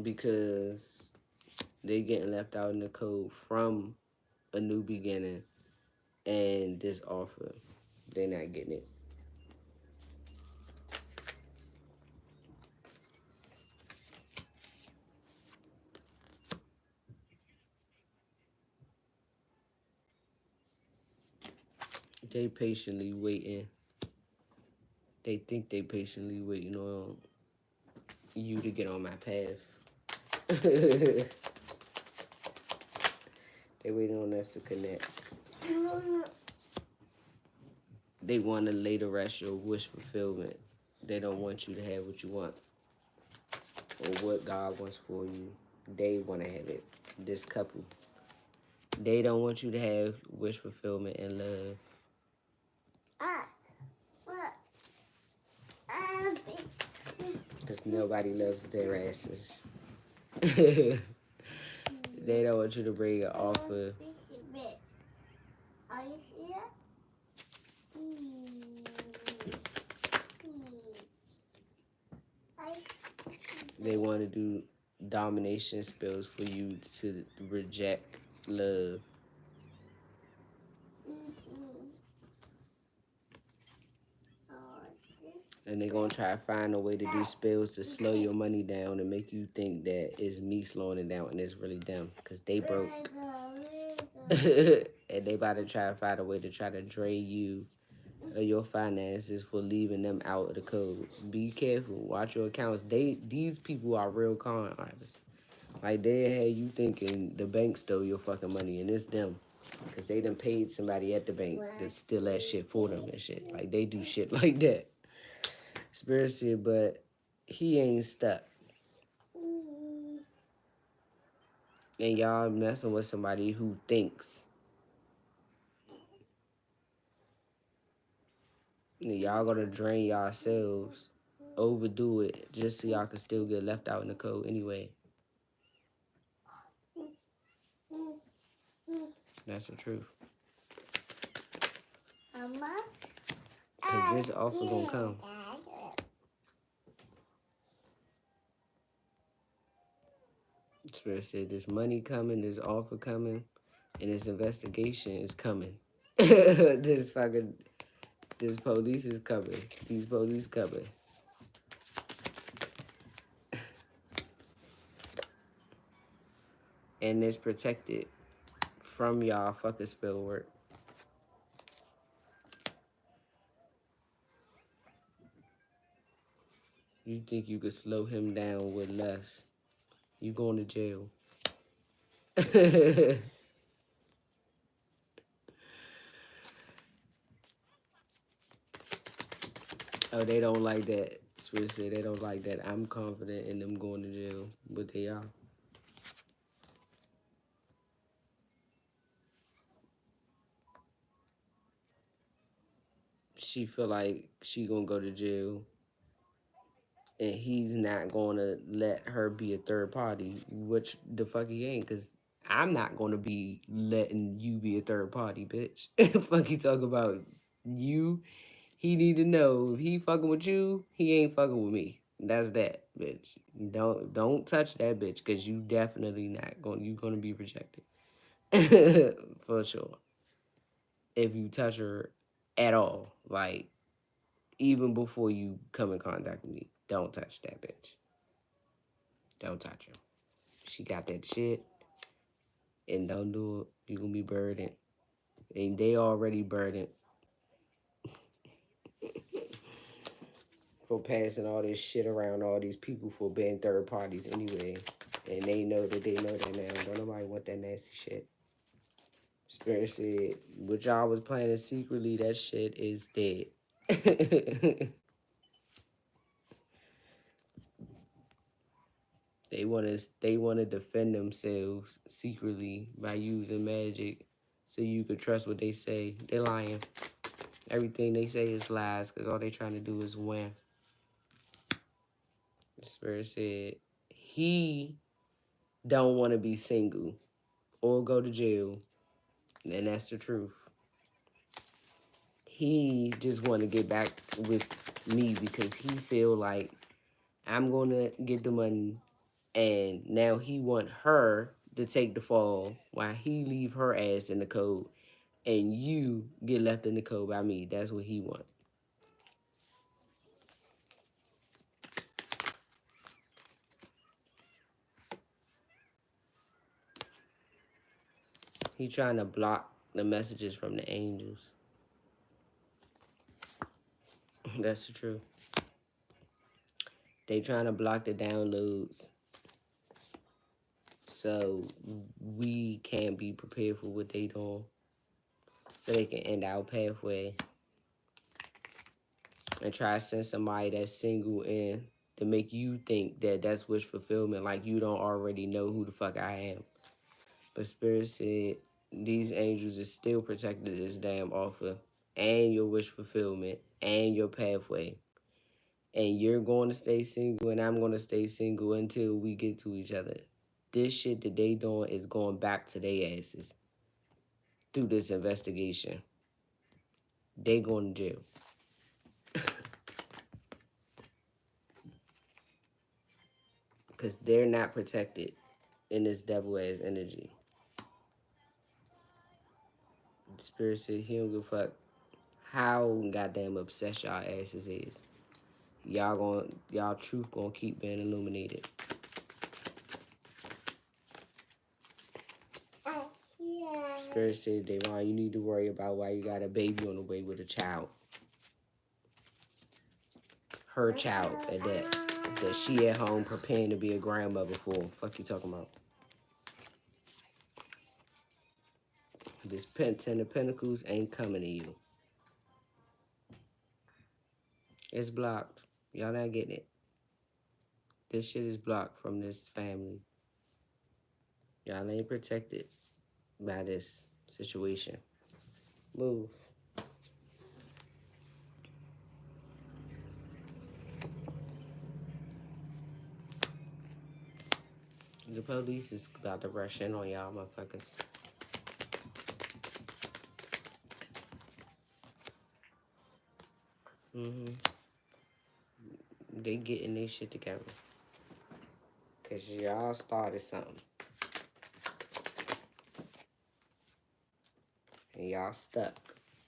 because they getting left out in the cold from a new beginning and this offer. They not getting it. They patiently waiting. They think they patiently waiting on you to get on my path. They waiting on us to connect. They want to lay to rest your wish fulfillment. They don't want you to have what you want or what God wants for you. They want to have it. This couple. They don't want you to have wish fulfillment and love.
What?
Because nobody loves their asses. They don't want you to bring an offer.
Are you here?
They want to do domination spells for you to reject love. And they're going to try to find a way to do spells to slow your money down and make you think that it's me slowing it down and it's really them because they broke. And they about to try to find a way to try to drain you of your finances for leaving them out of the code. Be careful. Watch your accounts. These people are real con artists. Like they had you thinking the bank stole your fucking money and it's them. Cause they done paid somebody at the bank to steal that shit for them and shit. Like they do shit like that. Spirit said, but he ain't stuck. And y'all messing with somebody who thinks. And y'all gonna drain yourselves, overdo it, just so y'all can still get left out in the cold anyway. That's the truth.
Mama?
Cause this offer gonna come. Spirit said this money coming, this offer coming, and this investigation is coming. This police is coming. These police coming. And it's protected from y'all fucking spell work. You think you could slow him down with less. You going to jail. Oh, they don't like that. Spirit said they don't like that. I'm confident in them going to jail, but they are. She feel like she gonna go to jail, and he's not gonna let her be a third party, which the fuck he ain't, cause I'm not gonna be letting you be a third party, bitch. Fuck you talk about you. He need to know if he fucking with you, he ain't fucking with me. That's that, bitch. Don't touch that bitch, cause you definitely not going. You gonna be rejected for sure. If you touch her at all, like even before you come in contact with me, don't touch that bitch. Don't touch her. She got that shit, and don't do it. You gonna be burdened, and they already burdened for passing all this shit around all these people for being third parties anyway. And they know that now. Don't nobody want that nasty shit. Spirit said, what y'all was planning secretly, that shit is dead. They wanna defend themselves secretly by using magic so you could trust what they say. They lying. Everything they say is lies because all they trying to do is win. The Spirit said he don't want to be single or go to jail, and that's the truth. He just want to get back with me because he feel like I'm gonna get the money, and now he want her to take the fall while he leave her ass in the cold, and you get left in the cold by me. That's what he want. He trying to block the messages from the angels. That's the truth. They trying to block the downloads so we can't be prepared for what they doing, so they can end our pathway and try to send somebody that's single in to make you think that that's wish fulfillment, like you don't already know who the fuck I am. But Spirit said these angels is still protecting this damn offer and your wish fulfillment and your pathway. And you're going to stay single and I'm going to stay single until we get to each other. This shit that they doing is going back to their asses through this investigation. They going to jail. Because they're not protected in this devil ass energy. The spirit said he don't give a fuck how goddamn obsessed y'all asses is. Y'all truth gonna keep being illuminated. Spirit said, Devon, you need to worry about why you got a baby on the way with a child. Her child at that. That she at home preparing to be a grandmother for. Fuck you talking about? This Ten of Pentacles ain't coming to you. It's blocked. Y'all not getting it. This shit is blocked from this family. Y'all ain't protected by this situation. Move. The police is about to rush in on y'all motherfuckers. They getting their shit together. Because y'all started something. And y'all stuck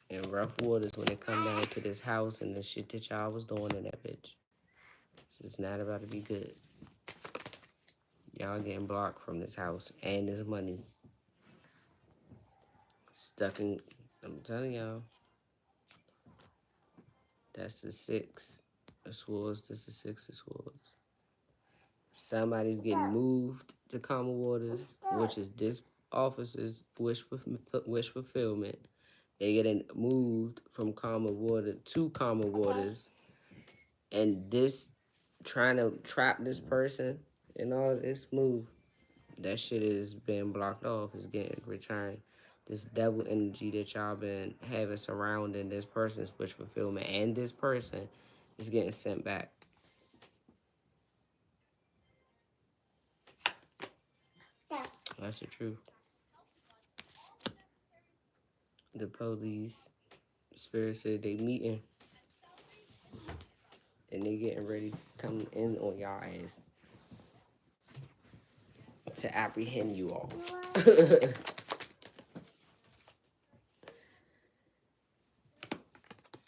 in rough waters when it come down to this house and the shit that y'all was doing in that bitch. So it's not about to be good. Y'all getting blocked from this house and this money. Stuck in, I'm telling y'all. That's the 6 of swords. This is the 6 of swords. Somebody's getting moved to Karma Waters, which is this officer's wish fulfillment. They're getting moved from Karma Water to Karma Waters. And this, trying to trap this person and all of this move, that shit is being blocked off. Is getting returned. This devil energy that y'all been having surrounding this person's wish fulfillment and this person is getting sent back. That's the truth. The police, spirit said they meeting and they getting ready to come in on y'all ass to apprehend you all.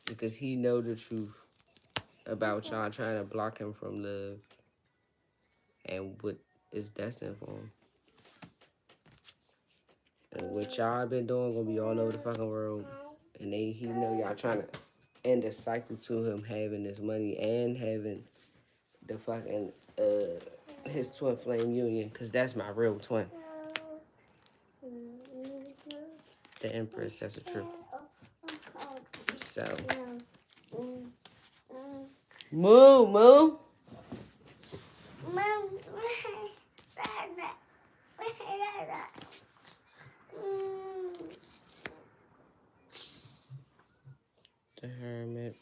Because he know the truth about y'all trying to block him from love and what is destined for him. And what y'all been doing gonna be all over the fucking world. And he know y'all trying to end a cycle to him having this money and having the fucking his twin flame union, because that's my real twin. The Empress, that's the truth. So move. The Hermit.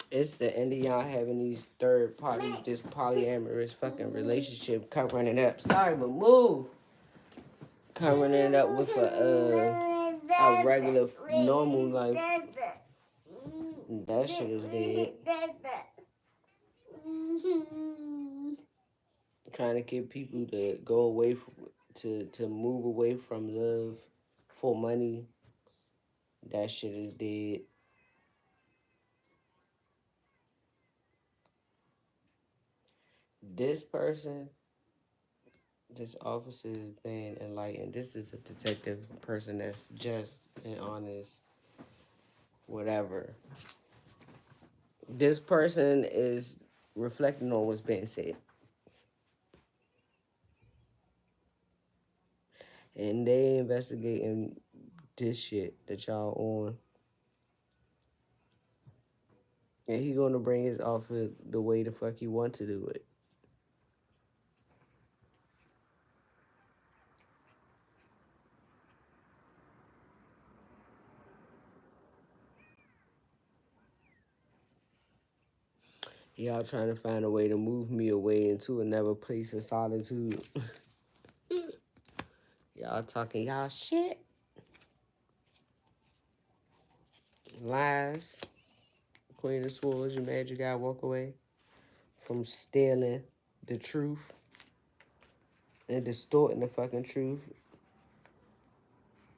It's the end of y'all having these third party, this polyamorous fucking relationship covering it up. Sorry, but move. Covering it up with a regular, normal life. That shit is dead. Trying to get people to go away from, to move away from love for money. That shit is dead. This person, this officer is being enlightened. This is a detective person that's just and honest, whatever. This person is reflecting on what's being said. And they investigating this shit that y'all on. And he gonna bring his offer the way the fuck he want to do it. Y'all trying to find a way to move me away into another place of solitude. Y'all talking y'all shit. Lies. Queen of Swords, you mad you gotta walk away from stealing the truth and distorting the fucking truth.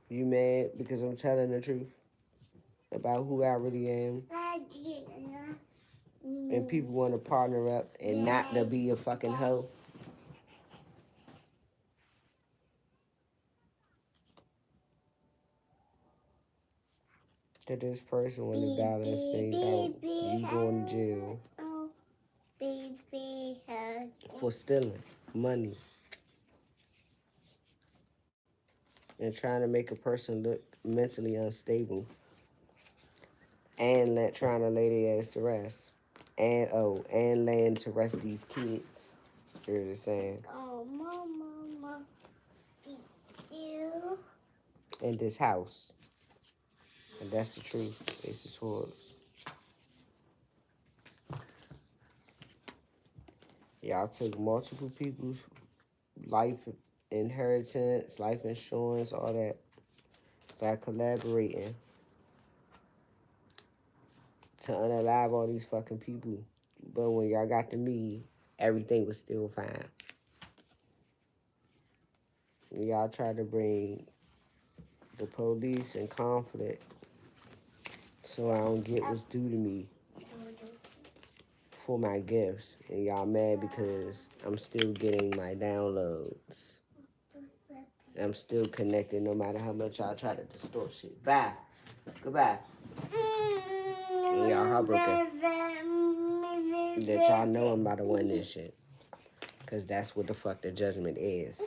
You mad because I'm telling the truth about who I really am. And people want to partner up and not to be a fucking hoe. That this person want to balance things out. You going to jail for stealing money and trying to make a person look mentally unstable and trying to lay their ass to rest. And laying to rest these kids. Spirit is saying.
Oh, mama, did you?
In this house. And that's the truth. Ace of Swords. Y'all took multiple people's life inheritance, life insurance, all that by collaborating to unalive all these fucking people. But when y'all got to me, everything was still fine. Y'all tried to bring the police in conflict so I don't get what's due to me for my gifts. And y'all mad because I'm still getting my downloads. I'm still connected no matter how much y'all try to distort shit. Bye. Goodbye. And y'all heartbroken. That y'all know I'm about to win this shit. Because that's what the fuck the judgment is.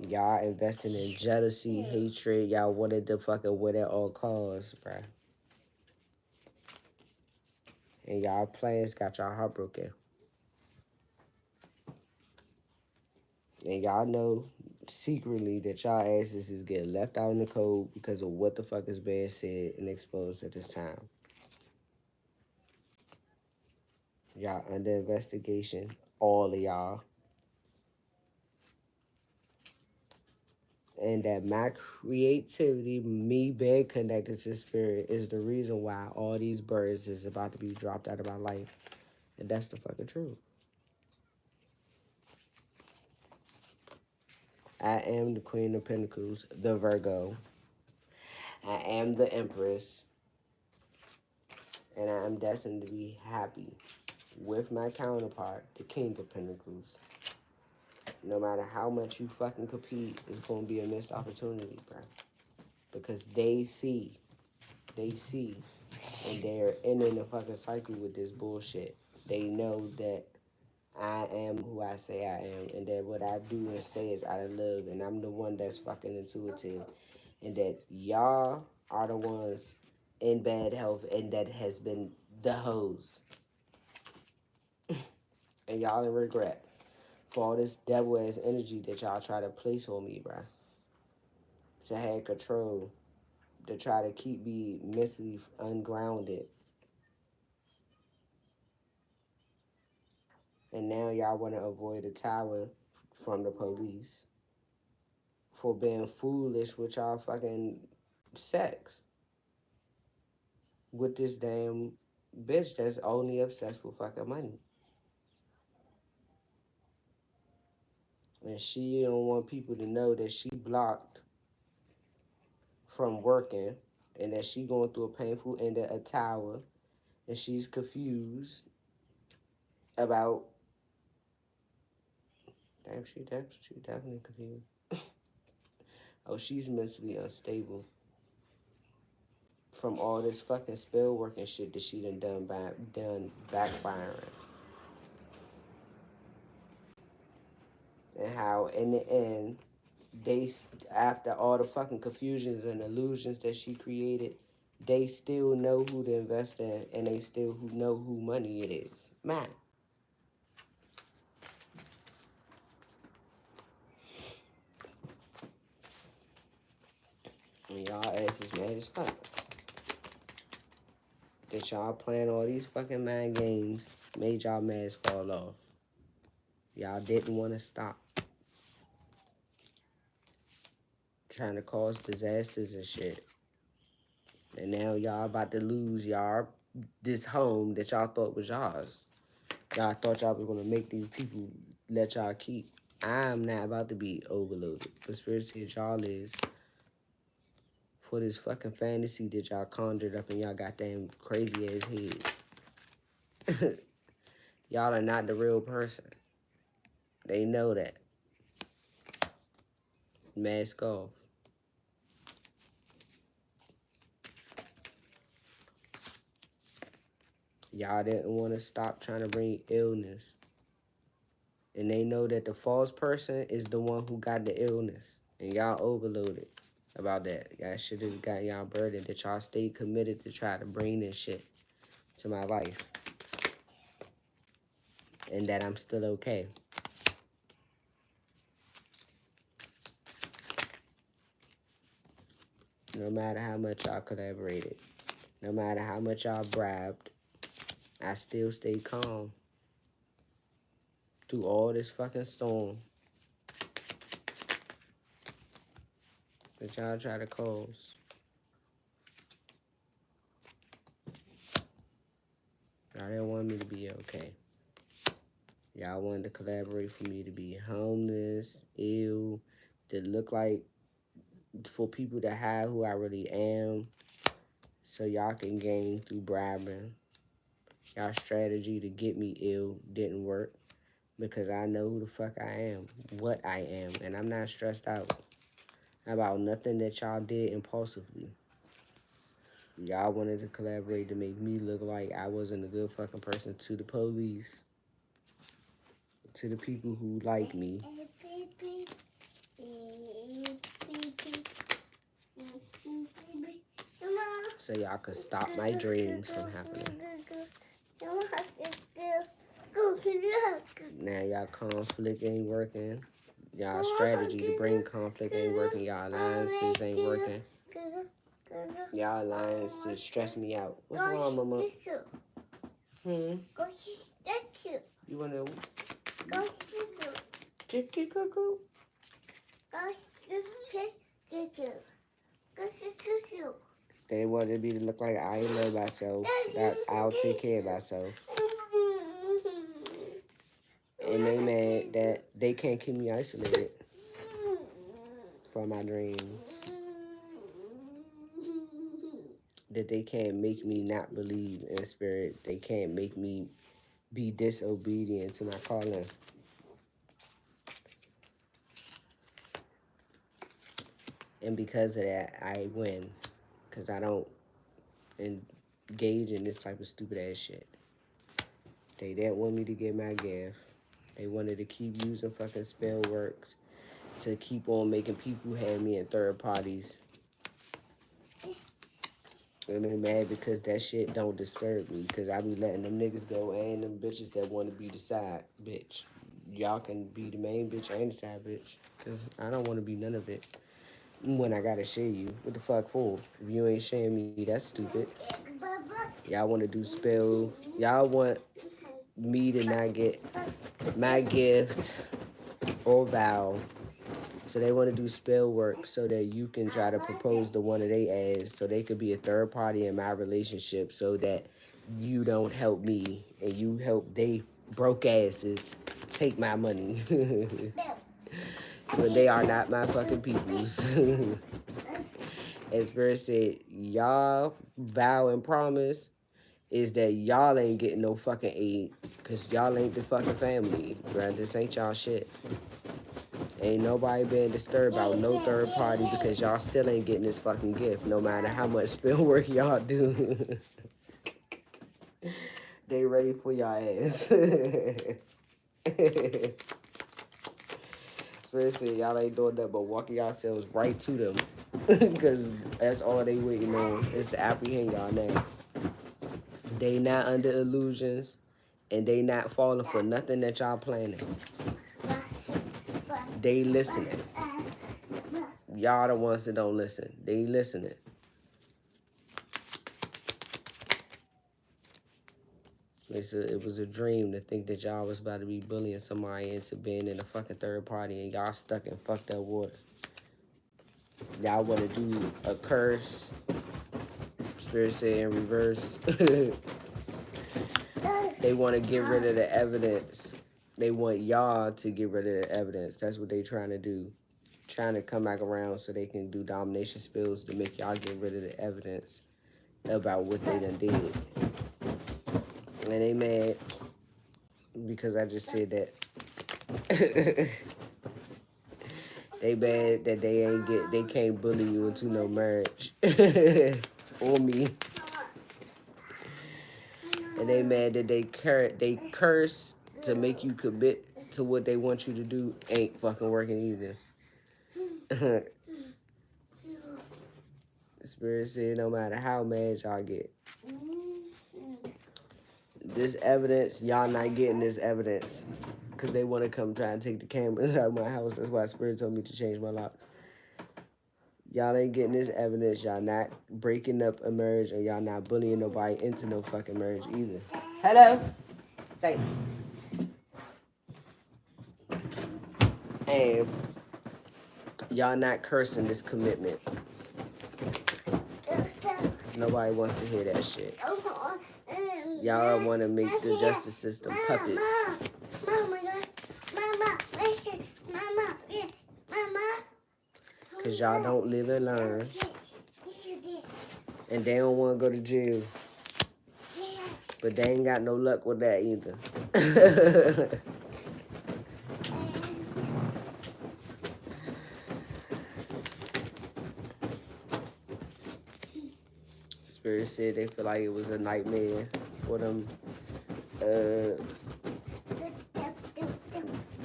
Y'all investing in jealousy, hatred. Y'all wanted to fucking win at all costs, bruh. And y'all plans got y'all heartbroken. And y'all know secretly that y'all asses is getting left out in the cold because of what the fuck is being said and exposed at this time. Y'all under investigation. All of y'all. And that my creativity, me being connected to spirit, is the reason why all these birds is about to be dropped out of my life. And that's the fucking truth. I am the Queen of Pentacles, the Virgo. I am the Empress. And I am destined to be happy with my counterpart, the King of Pentacles. No matter how much you fucking compete, it's going to be a missed opportunity, bro. Because they see, and they're ending the fucking cycle with this bullshit. They know that I am who I say I am, and that what I do and say is out of love, and I'm the one that's fucking intuitive, and that y'all are the ones in bad health, and that has been the hoes. And y'all in regret for all this devil ass energy that y'all try to place on me, bruh. To have control, to try to keep me mentally ungrounded. And now y'all want to avoid a tower from the police for being foolish with y'all fucking sex with this damn bitch that's only obsessed with fucking money. And she don't want people to know that she blocked from working and that she going through a painful end at a tower, and she's confused about. Damn, she definitely confused. Oh, she's mentally unstable from all this fucking spell work and shit that she done backfiring. And how in the end, they after all the fucking confusions and illusions that she created, they still know who to invest in, and they still know who money it is. Man. And y'all asses mad as fuck. That y'all playing all these fucking mind games made y'all mask fall off. Y'all didn't want to stop trying to cause disasters and shit. And now y'all about to lose y'all this home that y'all thought was y'all. Y'all thought y'all was gonna make these people let y'all keep. I'm not about to be overloaded. The spirit said y'all is for this fucking fantasy that y'all conjured up in y'all goddamn crazy ass heads. Y'all are not the real person. They know that. Mask off. Y'all didn't want to stop trying to bring illness. And they know that the false person is the one who got the illness. And y'all overloaded about that. Y'all should have got y'all burdened that y'all stayed committed to try to bring this shit to my life. And that I'm still okay. No matter how much y'all collaborated. No matter how much y'all bribed. I still stayed calm. Through all this fucking storm. That y'all try to cause. Y'all didn't want me to be okay. Y'all wanted to collaborate for me to be homeless, ill, to look like, for people to hide who I really am, so y'all can gain through bribing. Y'all strategy to get me ill didn't work because I know who the fuck I am, what I am, and I'm not stressed out about nothing that y'all did impulsively. Y'all wanted to collaborate to make me look like I wasn't a good fucking person to the police, to the people who like me. So y'all could stop my dreams from happening. Now y'all conflict ain't working. Y'all strategy to bring conflict ain't working. Y'all alliances ain't working. Y'all alliance to stress me out. What's wrong, mama? You wanna kick your cuckoo? They wanted me to look like I love myself, that I'll take care of myself. And they mad that they can't keep me isolated from my dreams. That they can't make me not believe in spirit. They can't make me be disobedient to my calling. And because of that, I win. Because I don't engage in this type of stupid ass shit. They didn't want me to get my gift. They wanted to keep using fucking spell works to keep on making people have me in third parties. And they mad because that shit don't disturb me. Because I be letting them niggas go and them bitches that want to be the side bitch. Y'all can be the main bitch and the side bitch. Because I don't want to be none of it. When I gotta share you. What the fuck for? If you ain't sharing me, that's stupid. Y'all want to do spell. Y'all want me to not get my gift or vow. So they want to do spell work so that you can try to propose to one of their ass so they could be a third party in my relationship so that you don't help me and you help they broke asses take my money. But they are not my fucking peoples. As Spirit said, y'all vow and promise is that y'all ain't getting no fucking aid because y'all ain't the fucking family, bruh. This ain't y'all shit. Ain't nobody being disturbed about no third party because y'all still ain't getting this fucking gift no matter how much spell work y'all do. They ready for y'all ass. Spirit Spirit said y'all ain't doing nothing but walking yourselves right to them. Because that's all they waiting on is to apprehend y'all now. They not under illusions, and they not falling for nothing that y'all planning. They listening. Y'all the ones that don't listen. They listening. They said it was a dream to think that y'all was about to be bullying somebody into being in a fucking third party, and y'all stuck in fucked up water. Y'all want to do a curse. Spirit said in reverse. They want to get rid of the evidence. They want y'all to get rid of the evidence. That's what they trying to do. Trying to come back around so they can do domination spells to make y'all get rid of the evidence about what they done did. And they mad because I just said that. They mad that they can't bully you into no marriage. Or me. And they mad that they curse to make you commit to what they want you to do ain't fucking working either. Spirit said no matter how mad y'all get. This evidence, y'all not getting this evidence. Because they want to come try and take the cameras out of my house. That's why Spirit told me to change my locks. Y'all ain't getting this evidence. Y'all not breaking up a marriage, and y'all not bullying nobody into no fucking marriage either. Hello? Thanks. And y'all not cursing this commitment. Nobody wants to hear that shit. Y'all want to make the justice system puppets. Because y'all don't live and learn. And they don't want to go to jail. But they ain't got no luck with that either. Spirit said they feel like it was a nightmare for them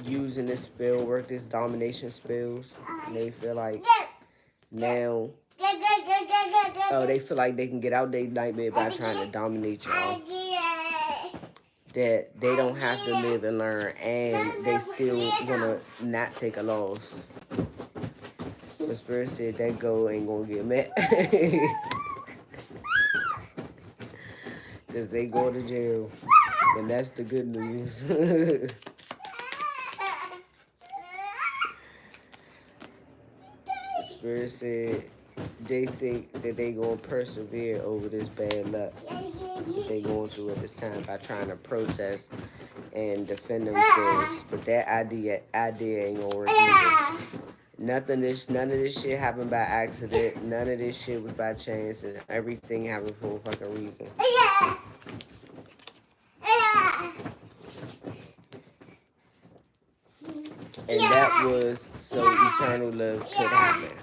using this spell work, this domination spells. And they feel like now, they feel like they can get out their nightmare by trying to dominate y'all. That they don't have to live and learn, and they still wanna not take a loss. The Spirit said that goal ain't gonna get met. Because they go to jail. And that's the good news. The Spirit said they think that they gonna persevere over this bad luck that they going through at this time by trying to protest and defend themselves. But that idea ain't gonna work either. None of this shit happened by accident. None of this shit was by chance, and everything happened for a fucking reason. And that was so eternal love could happen.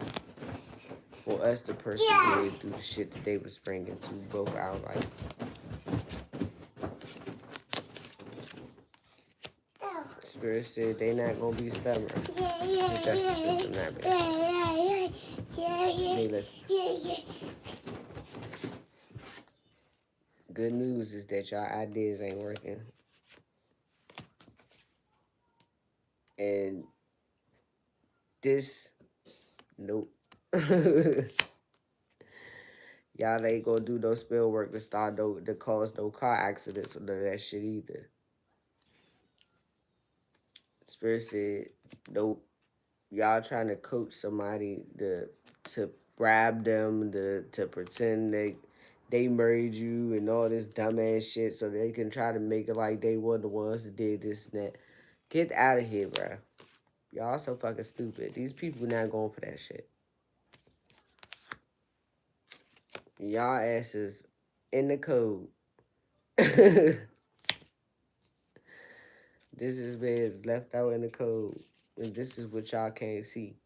For us to persevere through the shit that they was bringing to both our life. Spirit said they not gonna be stubborn. The justice system not being stubborn. They listen. Good news is that y'all ideas ain't working. And this, nope. Y'all ain't gonna do no spell work to cause no car accidents or none of that shit either. Spirit said, nope. Y'all trying to coach somebody to bribe them, to pretend they married you and all this dumbass shit so they can try to make it like they were the ones that did this and that. Get out of here, bro. Y'all so fucking stupid. These people not going for that shit. Y'all asses in the code. This is been left out in the code. And this is what y'all can't see.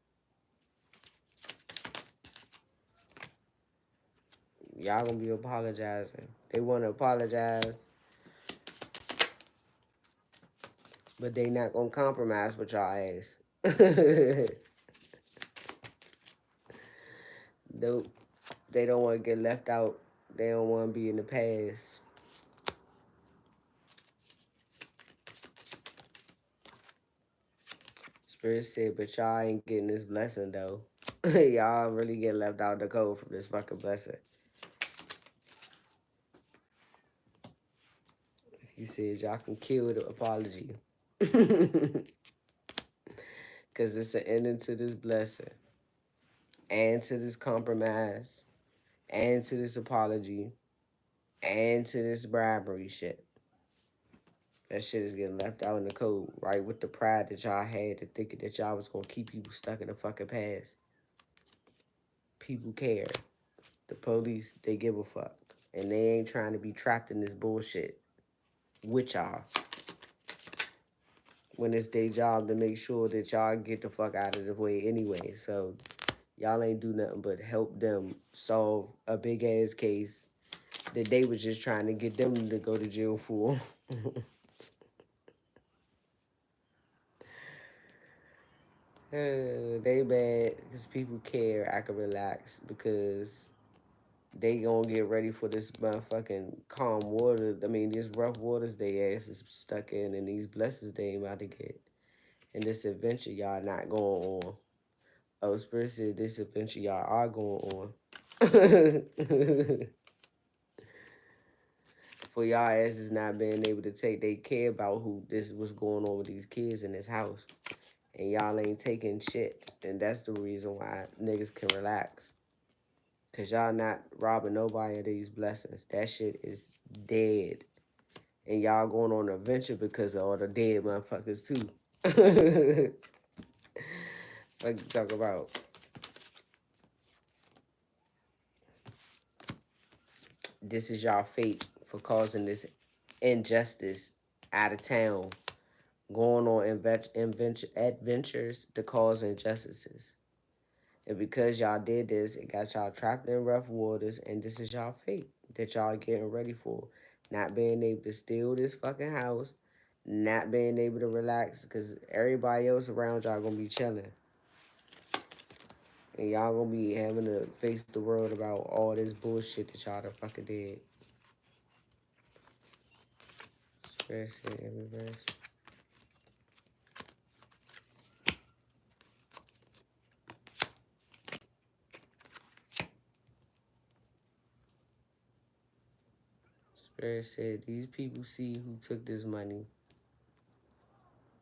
Y'all gonna be apologizing. They want to apologize. But they not gonna compromise with y'all ass. Nope. They don't want to get left out. They don't want to be in the past. Spirit said, but y'all ain't getting this blessing though. Y'all really get left out the cold from this fucking blessing. He said y'all can kill the apology. Cause it's an ending to this blessing. And to this compromise. And to this apology. And to this bribery shit. That shit is getting left out in the cold, right? With the pride that y'all had to thinking that y'all was gonna keep people stuck in the fucking past. People care. The police, they give a fuck. And they ain't trying to be trapped in this bullshit with y'all. When it's their job to make sure that y'all get the fuck out of the way anyway. So y'all ain't do nothing but help them solve a big ass case that they was just trying to get them to go to jail for. They bad because people care. I can relax because they gonna get ready for this motherfucking calm water. I mean, these rough waters they ass is stuck in, and these blessings they ain't about to get. And this adventure y'all not going on. Oh, Spirit said this adventure y'all are going on. For y'all asses not being able to take they care about who this what's going on with these kids in this house. And y'all ain't taking shit. And that's the reason why niggas can relax. Cause y'all not robbing nobody of these blessings. That shit is dead. And y'all going on an adventure because of all the dead motherfuckers too. What you talk about? This is y'all fate for causing this injustice out of town. Going on adventures to cause injustices. And because y'all did this, it got y'all trapped in rough waters, and this is y'all fate that y'all getting ready for. Not being able to steal this fucking house, not being able to relax, because everybody else around y'all gonna be chilling. And y'all gonna be having to face the world about all this bullshit that y'all done fucking did. Stress in reverse. Spirit said, these people see who took this money.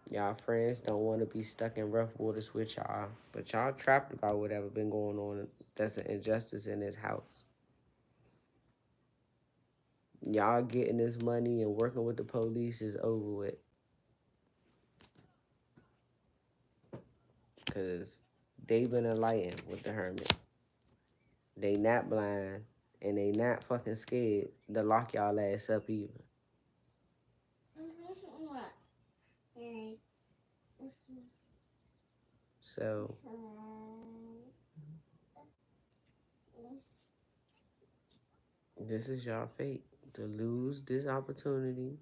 Y'all friends don't want to be stuck in rough waters with y'all. But y'all trapped about whatever been going on that's an injustice in this house. Y'all getting this money and working with the police is over with. Because they been enlightened with the hermit. They not blind. And they not fucking scared to lock y'all ass up either. So this is y'all fate. To lose this opportunity,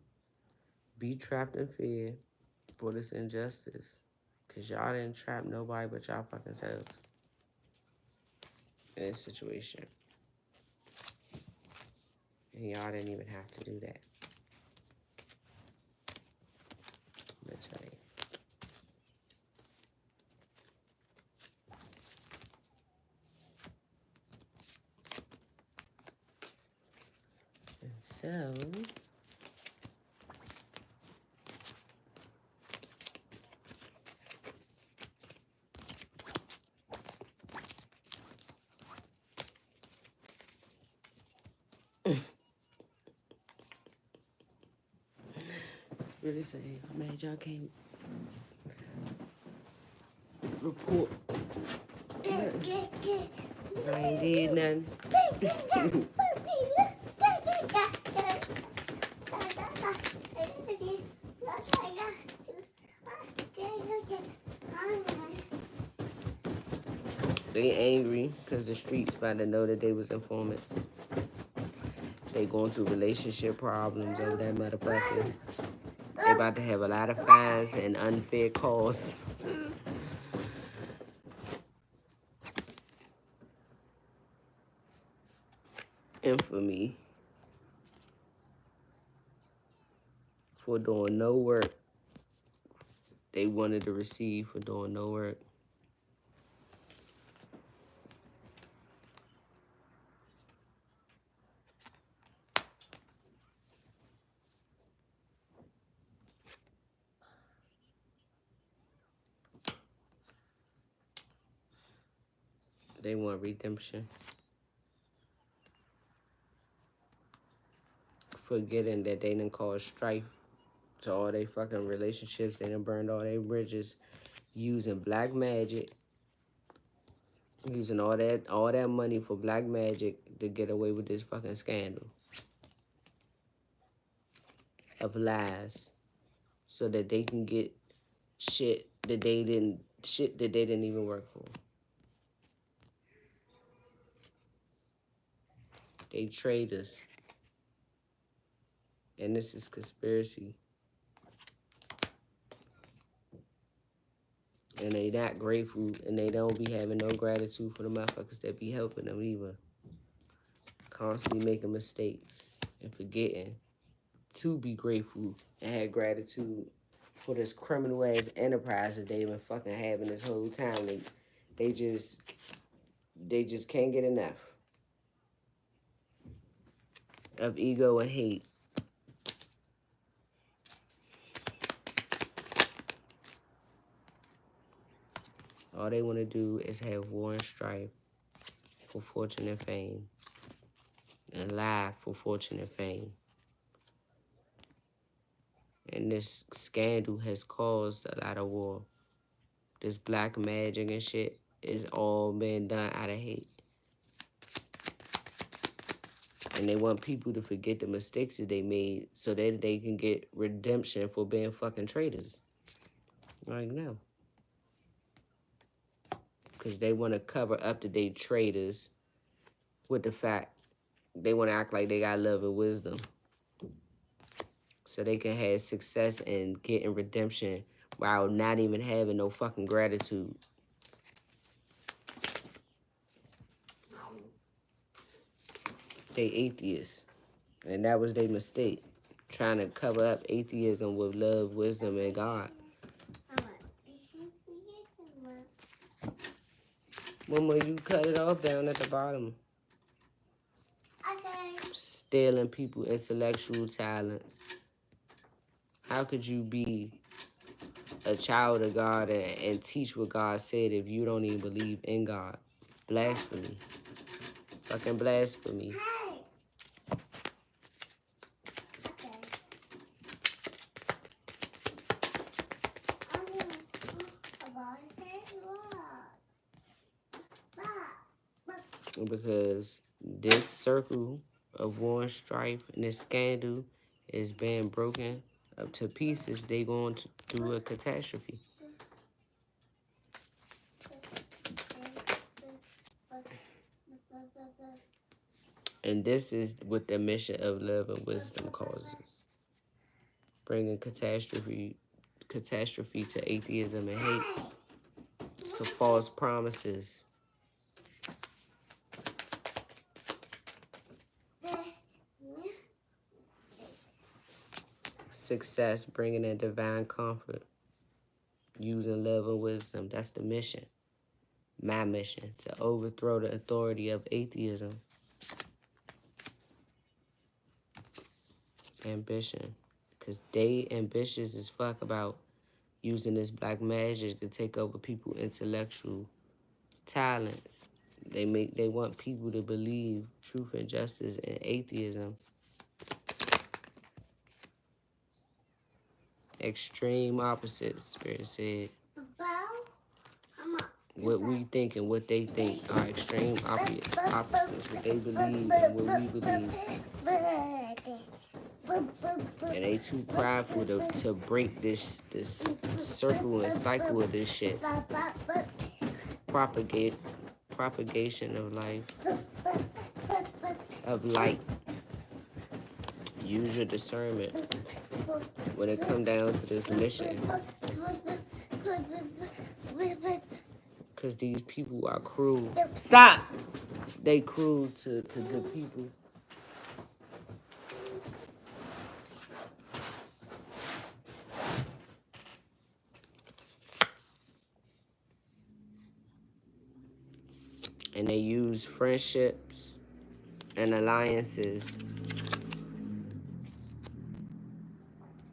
be trapped in fear for this injustice. Because y'all didn't trap nobody but y'all fucking selves in this situation. And y'all didn't even have to do that. Let me tell you. And so, Spirit say, I'm mad y'all can't report. I ain't did nothing. They angry because the streets about to know that they was informants. They going through relationship problems over that motherfucker. They about to have a lot of fines and unfair calls infamy for doing no work they wanted to receive for doing no work. They want redemption. Forgetting that they done caused strife to all they fucking relationships. They done burned all their bridges using black magic. Using all that money for black magic to get away with this fucking scandal of lies. So that they can get shit that they didn't even work for. They traitors. And this is conspiracy. And they not grateful, and they don't be having no gratitude for the motherfuckers that be helping them either. Constantly making mistakes and forgetting to be grateful and have gratitude for this criminal ass enterprise that they've been fucking having this whole time. They just can't get enough of ego and hate. All they want to do is have war and strife for fortune and fame, and lie for fortune and fame. And this scandal has caused a lot of war. This black magic and shit is all been done out of hate. And they want people to forget the mistakes that they made so that they can get redemption for being fucking traitors. Like, no. Because they want to cover up that they traitors with the fact they want to act like they got love and wisdom. So they can have success in getting redemption while not even having no fucking gratitude. They atheists. And that was their mistake. Trying to cover up atheism with love, wisdom, and God. Mama, you cut it off down at the bottom.
Okay.
Stealing people's intellectual talents. How could you be a child of God and teach what God said if you don't even believe in God? Blasphemy. Fucking blasphemy.
Hey. Okay.
Because this circle of war and strife and this scandal is being broken up to pieces, they going through a catastrophe. And this is what the mission of love and wisdom causes. Bringing catastrophe to atheism and hate, to false promises. Success, bringing in divine comfort, using love and wisdom. That's the mission. My mission, to overthrow the authority of atheism. Ambition. Because they ambitious as fuck about using this black magic to take over people's intellectual talents. They want people to believe truth and justice and atheism. Extreme opposites, Spirit said. What we think and what they think are extreme opposites. What they believe and what we believe. And they too prideful to break this circle and cycle of this shit. Propagation of life, of light. Use your discernment when it come down to this mission. Because these people are cruel. Stop! They cruel to good people. use friendships and alliances.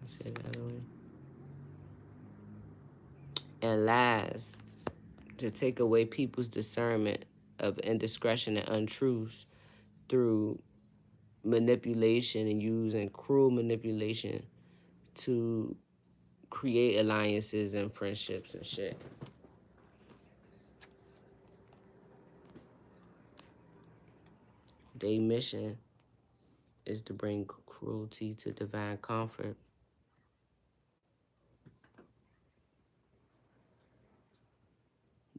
Say it the other way. And lies to take away people's discernment of indiscretion and untruths through manipulation and using cruel manipulation to create alliances and friendships and shit. Their mission is to bring cruelty to divine comfort.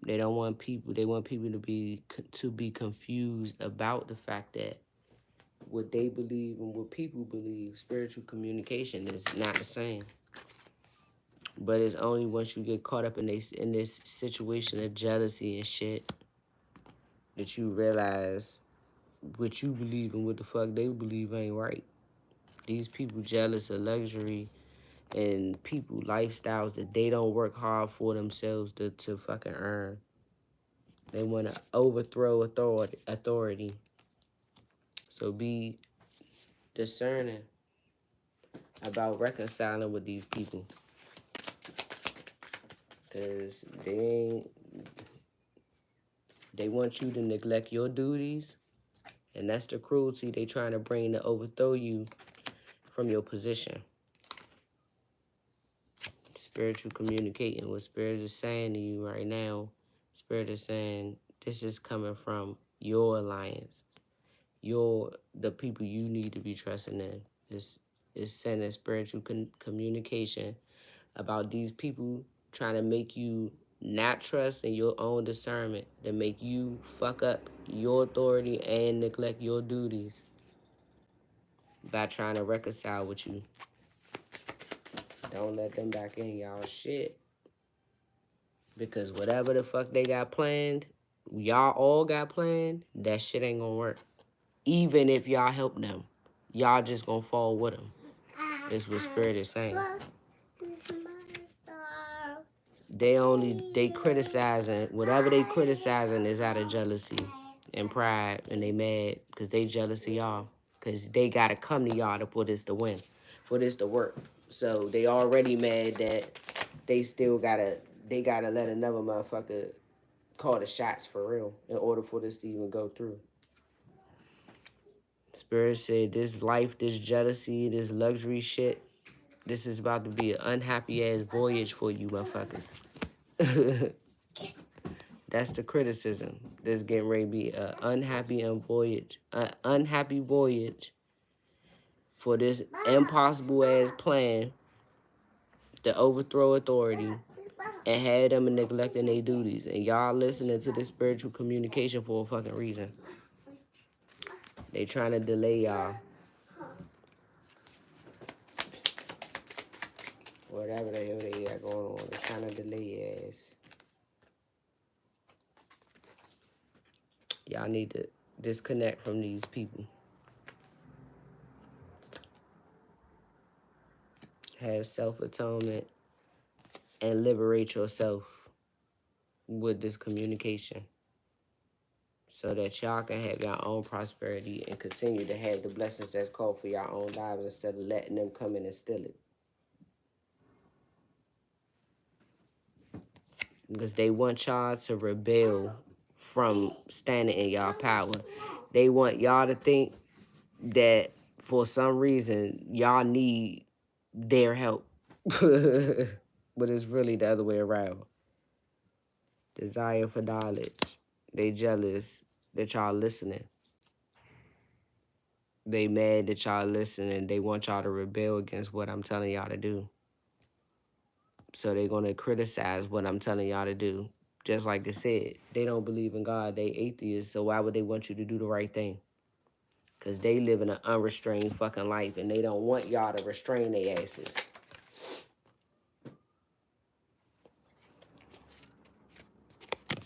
They don't want people. They want people to be confused about the fact that what they believe and what people believe, spiritual communication is not the same. But it's only once you get caught up in this situation of jealousy and shit that you realize what you believe and what the fuck they believe ain't right. These people jealous of luxury and people lifestyles that they don't work hard for themselves to fucking earn. They want to overthrow authority. So be discerning about reconciling with these people, because they want you to neglect your duties, and that's the cruelty they trying to bring to overthrow you from your position. Spiritual communicating, what Spirit is saying to you right now, Spirit is saying this is coming from your alliance, the people you need to be trusting in. Is sending spiritual communication about these people trying to make you not trust in your own discernment, to make you fuck up your authority and neglect your duties by trying to reconcile with you. Don't let them back in y'all shit. Because whatever the fuck they got planned, y'all all got planned, that shit ain't gonna work. Even if y'all help them, y'all just gonna fall with them. That's what Spirit is saying. They criticizing, whatever they criticizing is out of jealousy and pride, and they mad because they jealous of y'all, because they gotta come to y'all for this to win, for this to work. So they already mad that they gotta let another motherfucker call the shots for real in order for this to even go through. Spirit said this life, this jealousy, this luxury shit, this is about to be an unhappy ass voyage for you motherfuckers. That's the criticism. This getting ready to be an unhappy voyage for this impossible ass plan to overthrow authority and have them neglecting their duties. And y'all listening to this spiritual communication for a fucking reason. They trying to delay y'all. Whatever the hell they got going on, they're trying to delay your ass. Y'all need to disconnect from these people. Have self-atonement and liberate yourself with this communication so that y'all can have your own prosperity and continue to have the blessings that's called for your own lives instead of letting them come in and steal it. Because they want y'all to rebel from standing in y'all power. They want y'all to think that for some reason y'all need their help. But it's really the other way around. Desire for knowledge. They jealous that y'all listening. They mad that y'all listening. They want y'all to rebel against what I'm telling y'all to do. So they're going to criticize what I'm telling y'all to do. Just like they said, they don't believe in God. They atheists. So why would they want you to do the right thing? Because they live in an unrestrained fucking life, and they don't want y'all to restrain their asses.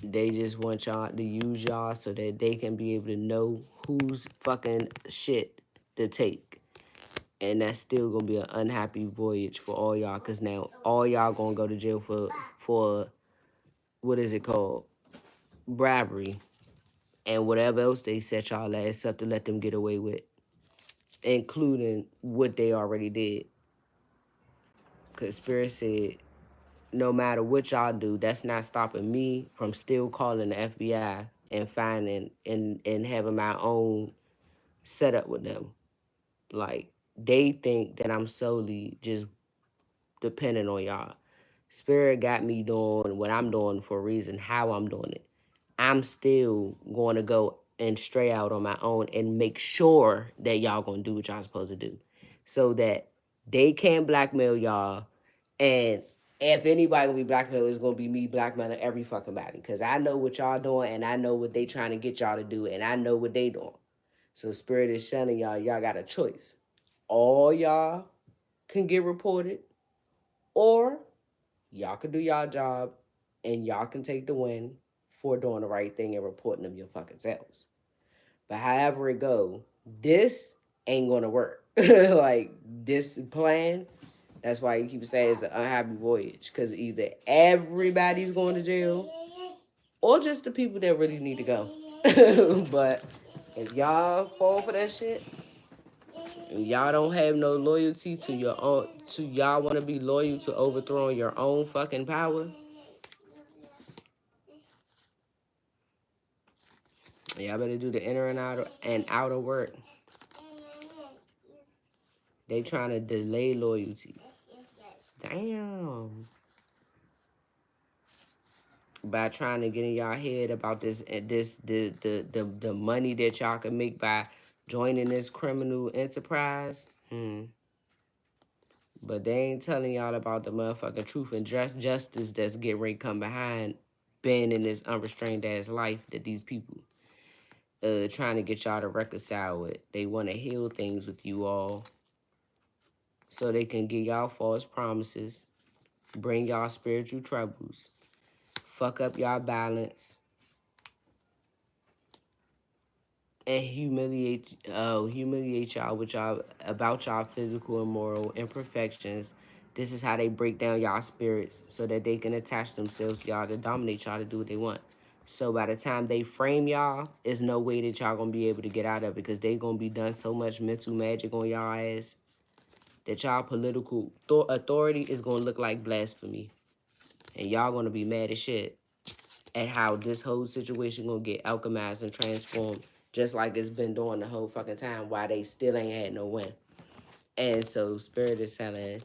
They just want y'all to use y'all so that they can be able to know whose fucking shit to take. And that's still going to be an unhappy voyage for all y'all, because now all y'all going to go to jail for, what is it called? Bribery. and whatever else they set y'all ass up to let them get away with, including what they already did. Because Spirit said, no matter what y'all do, that's not stopping me from still calling the FBI and finding and having my own setup with them. Like, they think that I'm solely just dependent on y'all. Spirit got me doing what I'm doing for a reason, how I'm doing it. I'm still going to go and stray out on my own and make sure that y'all going to do what y'all supposed to do so that they can't blackmail y'all. And if anybody gonna be blackmailed, it's gonna be me blackmailing every fucking body. Cause I know what y'all doing and I know what they trying to get y'all to do and I know what they doing. So Spirit is telling y'all, y'all got a choice. All y'all can get reported, or y'all can do y'all job and y'all can take the win for doing the right thing and reporting them your fucking selves. But however it go, this ain't gonna work. Like this plan, that's why you keep saying it's an unhappy voyage. Cause either everybody's going to jail or just the people that really need to go. But if y'all fall for that shit, and y'all don't have no loyalty to your own, to y'all want to be loyal to overthrowing your own fucking power, y'all better do the inner and outer work. They trying to delay loyalty. Damn. By trying to get in y'all head about the money that y'all can make by joining this criminal enterprise. But they ain't telling y'all about the motherfucking truth and justice that's getting ready to come behind being in this unrestrained ass life that these people trying to get y'all to reconcile with. They want to heal things with you all so they can give y'all false promises, bring y'all spiritual troubles, fuck up y'all balance, and humiliate y'all with y'all about y'all physical and moral imperfections. This is how they break down y'all spirits so that they can attach themselves to y'all to dominate y'all to do what they want. So by the time they frame y'all, there's no way that y'all gonna be able to get out of it because they gonna be done so much mental magic on y'all ass that y'all political authority is gonna look like blasphemy. And y'all gonna be mad as shit at how this whole situation gonna get alchemized and transformed, just like it's been doing the whole fucking time while they still ain't had no win. And so Spirit is telling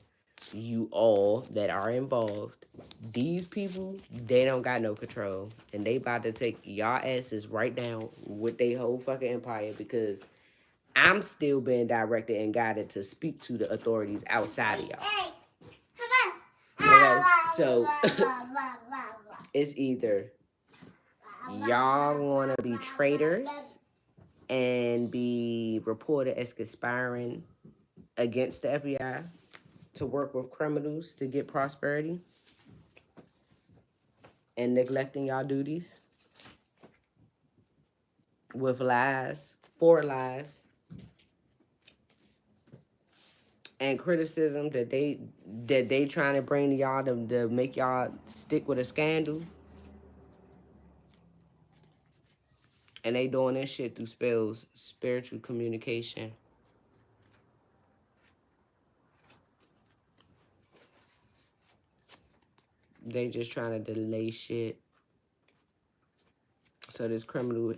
you all that are involved, these people, they don't got no control. And they about to take y'all asses right down with their whole fucking empire because I'm still being directed and guided to speak to the authorities outside of y'all. Okay? So it's either y'all want to be traitors and be reported as conspiring against the FBI to work with criminals to get prosperity and neglecting y'all duties with lies, for lies, and criticism that they trying to bring to y'all to make y'all stick with a scandal. And they doing this shit through spells, spiritual communication. They just trying to delay shit. So this criminal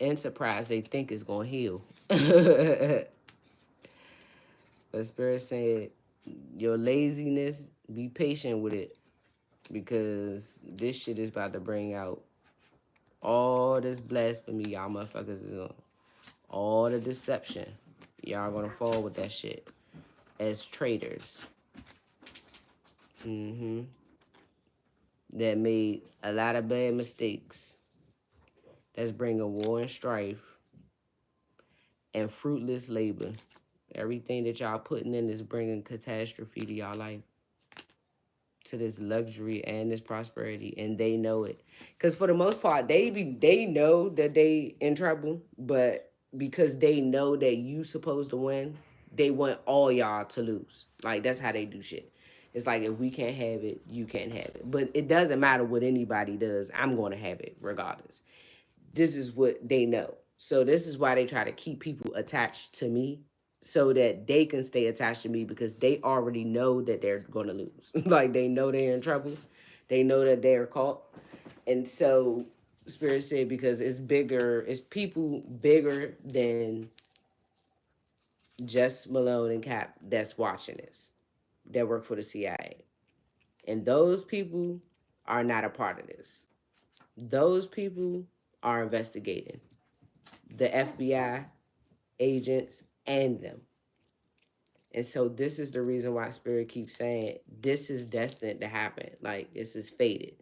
enterprise they think is gonna heal. But Spirit said, your laziness, be patient with it. Because this shit is about to bring out all this blasphemy y'all motherfuckers is on. All the deception. Y'all gonna fall with that shit. As traitors. That made a lot of bad mistakes. That's bringing war and strife and fruitless labor. Everything that y'all putting in is bringing catastrophe to y'all life, to this luxury and this prosperity, and they know it. Because for the most part, they know that they in trouble, but because they know that you supposed to win, they want all y'all to lose. Like that's how they do shit. It's like if we can't have it, you can't have it. But it doesn't matter what anybody does. I'm going to have it regardless. This is what they know. So this is why they try to keep people attached to me so that they can stay attached to me because they already know that they're going to lose. Like they know they're in trouble. They know that they're caught. And so Spirit said because it's bigger, it's people bigger than just Malone and Cap that's watching this, that work for the CIA. And those people are not a part of this. Those people are investigating the FBI agents and them. And so this is the reason why Spirit keeps saying this is destined to happen. Like this is fated.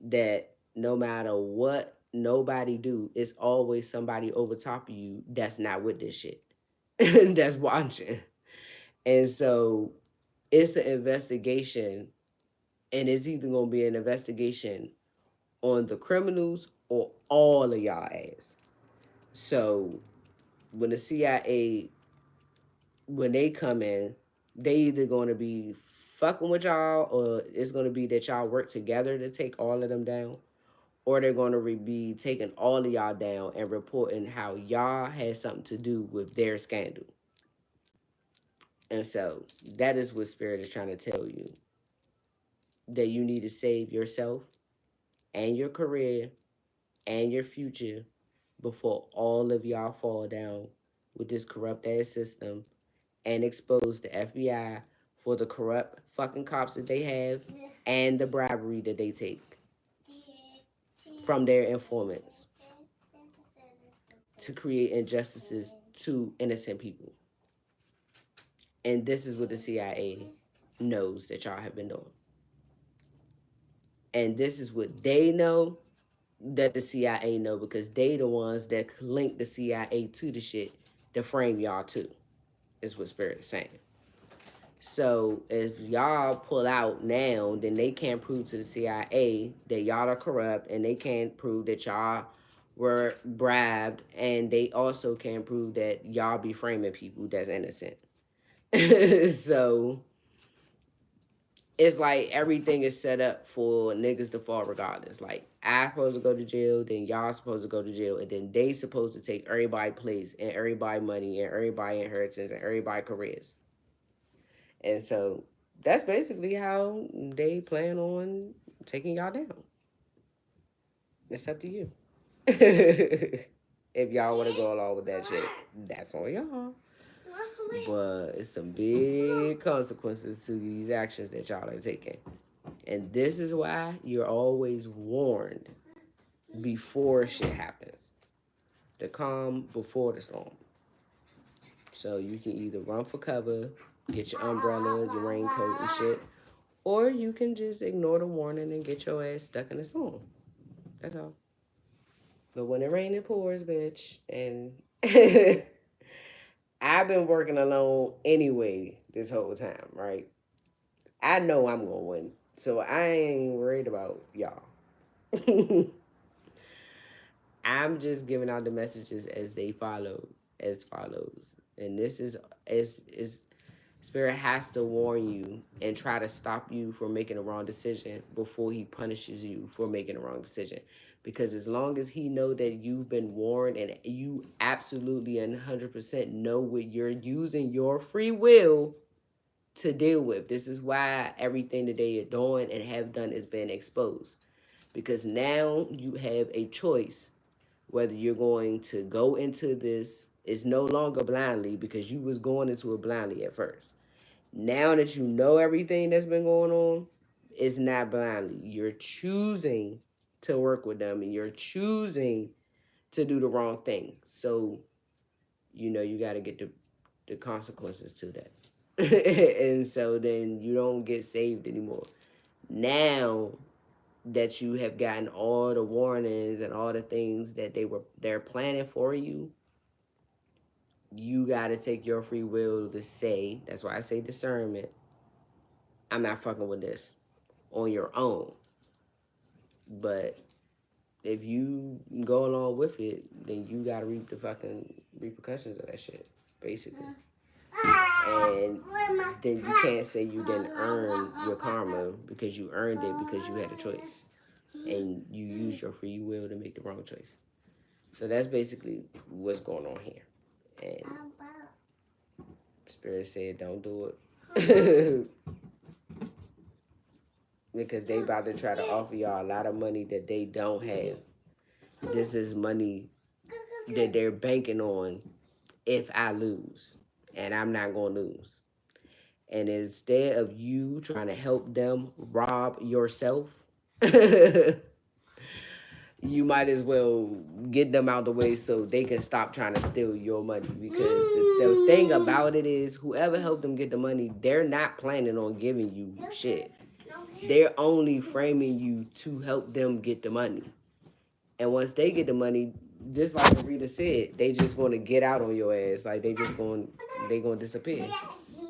That no matter what nobody do, it's always somebody over top of you that's not with this shit. That's watching. And so it's an investigation, and it's either gonna be an investigation on the criminals or all of y'all ass. So when the CIA, when they come in, they either gonna be fucking with y'all or it's gonna be that y'all work together to take all of them down, or they're gonna be taking all of y'all down and reporting how y'all had something to do with their scandal. And so that is what Spirit is trying to tell you, that you need to save yourself and your career and your future before all of y'all fall down with this corrupt ass system and expose the FBI for the corrupt fucking cops that they have and the bribery that they take from their informants to create injustices to innocent people. And this is what the CIA knows that y'all have been doing. And this is what they know that the CIA know because they the ones that link the CIA to the shit to frame y'all too, is what Spirit is saying. So if y'all pull out now, then they can't prove to the CIA that y'all are corrupt, and they can't prove that y'all were bribed, and they also can't prove that y'all be framing people that's innocent. So it's like everything is set up for niggas to fall regardless. Like I supposed to go to jail, then y'all supposed to go to jail, and then they supposed to take everybody place and everybody money and everybody inheritance and everybody careers. And so that's basically how they plan on taking y'all down. It's up to you. If y'all want to go along with that shit, that's on y'all. But it's some big consequences to these actions that y'all are taking. And this is why you're always warned before shit happens. The calm before the storm. So you can either run for cover, get your umbrella, your raincoat and shit, or you can just ignore the warning and get your ass stuck in the storm. That's all. But when it rains, it pours, bitch. And I've been working alone anyway this whole time, right? I know I'm gonna win. So I ain't worried about y'all. I'm just giving out the messages as they follow, as follows. And this is Spirit has to warn you and try to stop you from making a wrong decision before he punishes you for making a wrong decision. Because as long as he know that you've been warned and you absolutely and 100% know what you're using your free will to deal with. This is why everything that they are doing and have done is been exposed. Because now you have a choice whether you're going to go into this. Is no longer blindly because you was going into it blindly at first. Now that you know everything that's been going on, it's not blindly. You're choosing to work with them and you're choosing to do the wrong thing. So, you know, you got to get the consequences to that. And so then you don't get saved anymore. Now that you have gotten all the warnings and all the things that they're planning for you, you got to take your free will to say, that's why I say discernment, I'm not fucking with this on your own. But if you go along with it, then you got to reap the fucking repercussions of that shit, basically. And then you can't say you didn't earn your karma because you earned it because you had a choice and you used your free will to make the wrong choice. So that's basically what's going on here. And Spirit said, don't do it. Because they about to try to offer y'all a lot of money that they don't have. This is money that they're banking on if I lose. And I'm not going to lose. And instead of you trying to help them rob yourself, you might as well get them out the way so they can stop trying to steal your money. Because the thing about it is, whoever helped them get the money, they're not planning on giving you shit. They're only framing you to help them get the money. And once they get the money, just like Rita said, they just going to get out on your ass. Like they going to disappear.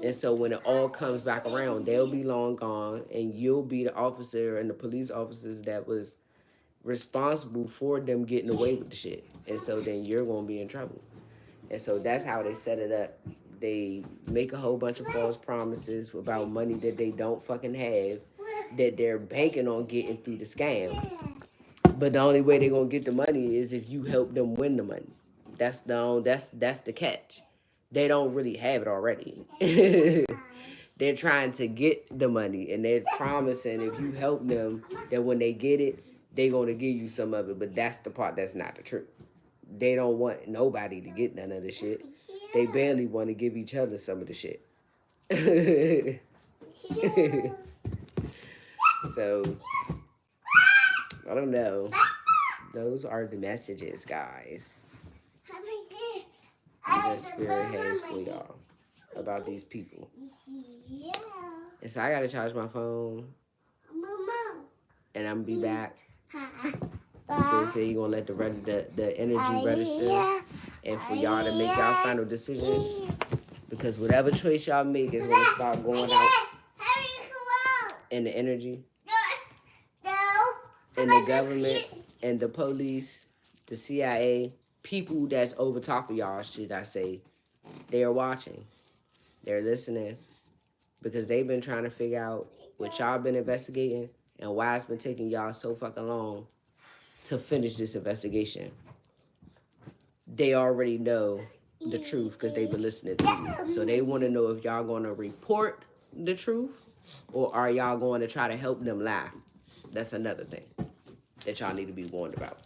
And so when it all comes back around, they'll be long gone, and you'll be the officer and the police officers that was responsible for them getting away with the shit. And so then you're going to be in trouble. And so that's how they set it up. They make a whole bunch of false promises about money that they don't fucking have, that they're banking on getting through the scam. But the only way they're going to get the money is if you help them win the money. That's the catch. They don't really have it already. They're trying to get the money, and they're promising if you help them that when they get it, they're going to give you some of it. But that's the part that's not the truth. They don't want nobody to get none of the shit. They barely want to give each other some of the shit. So, I don't know. Those are the messages, guys, that Spirit has for y'all about these people. And so I got to charge my phone, and I'm going to be back. Spirit said you're going to let the energy register, and for y'all to make y'all final decisions, because whatever choice y'all make is going to start going out in the energy, in the government, and the police, the CIA, people that's over top of y'all, should I say, they are watching. They're listening, because they've been trying to figure out what y'all been investigating and why it's been taking y'all so fucking long to finish this investigation. They already know the truth because they've been listening to you. So they want to know if y'all going to report the truth, or are y'all going to try to help them lie. That's another thing that y'all need to be warned about.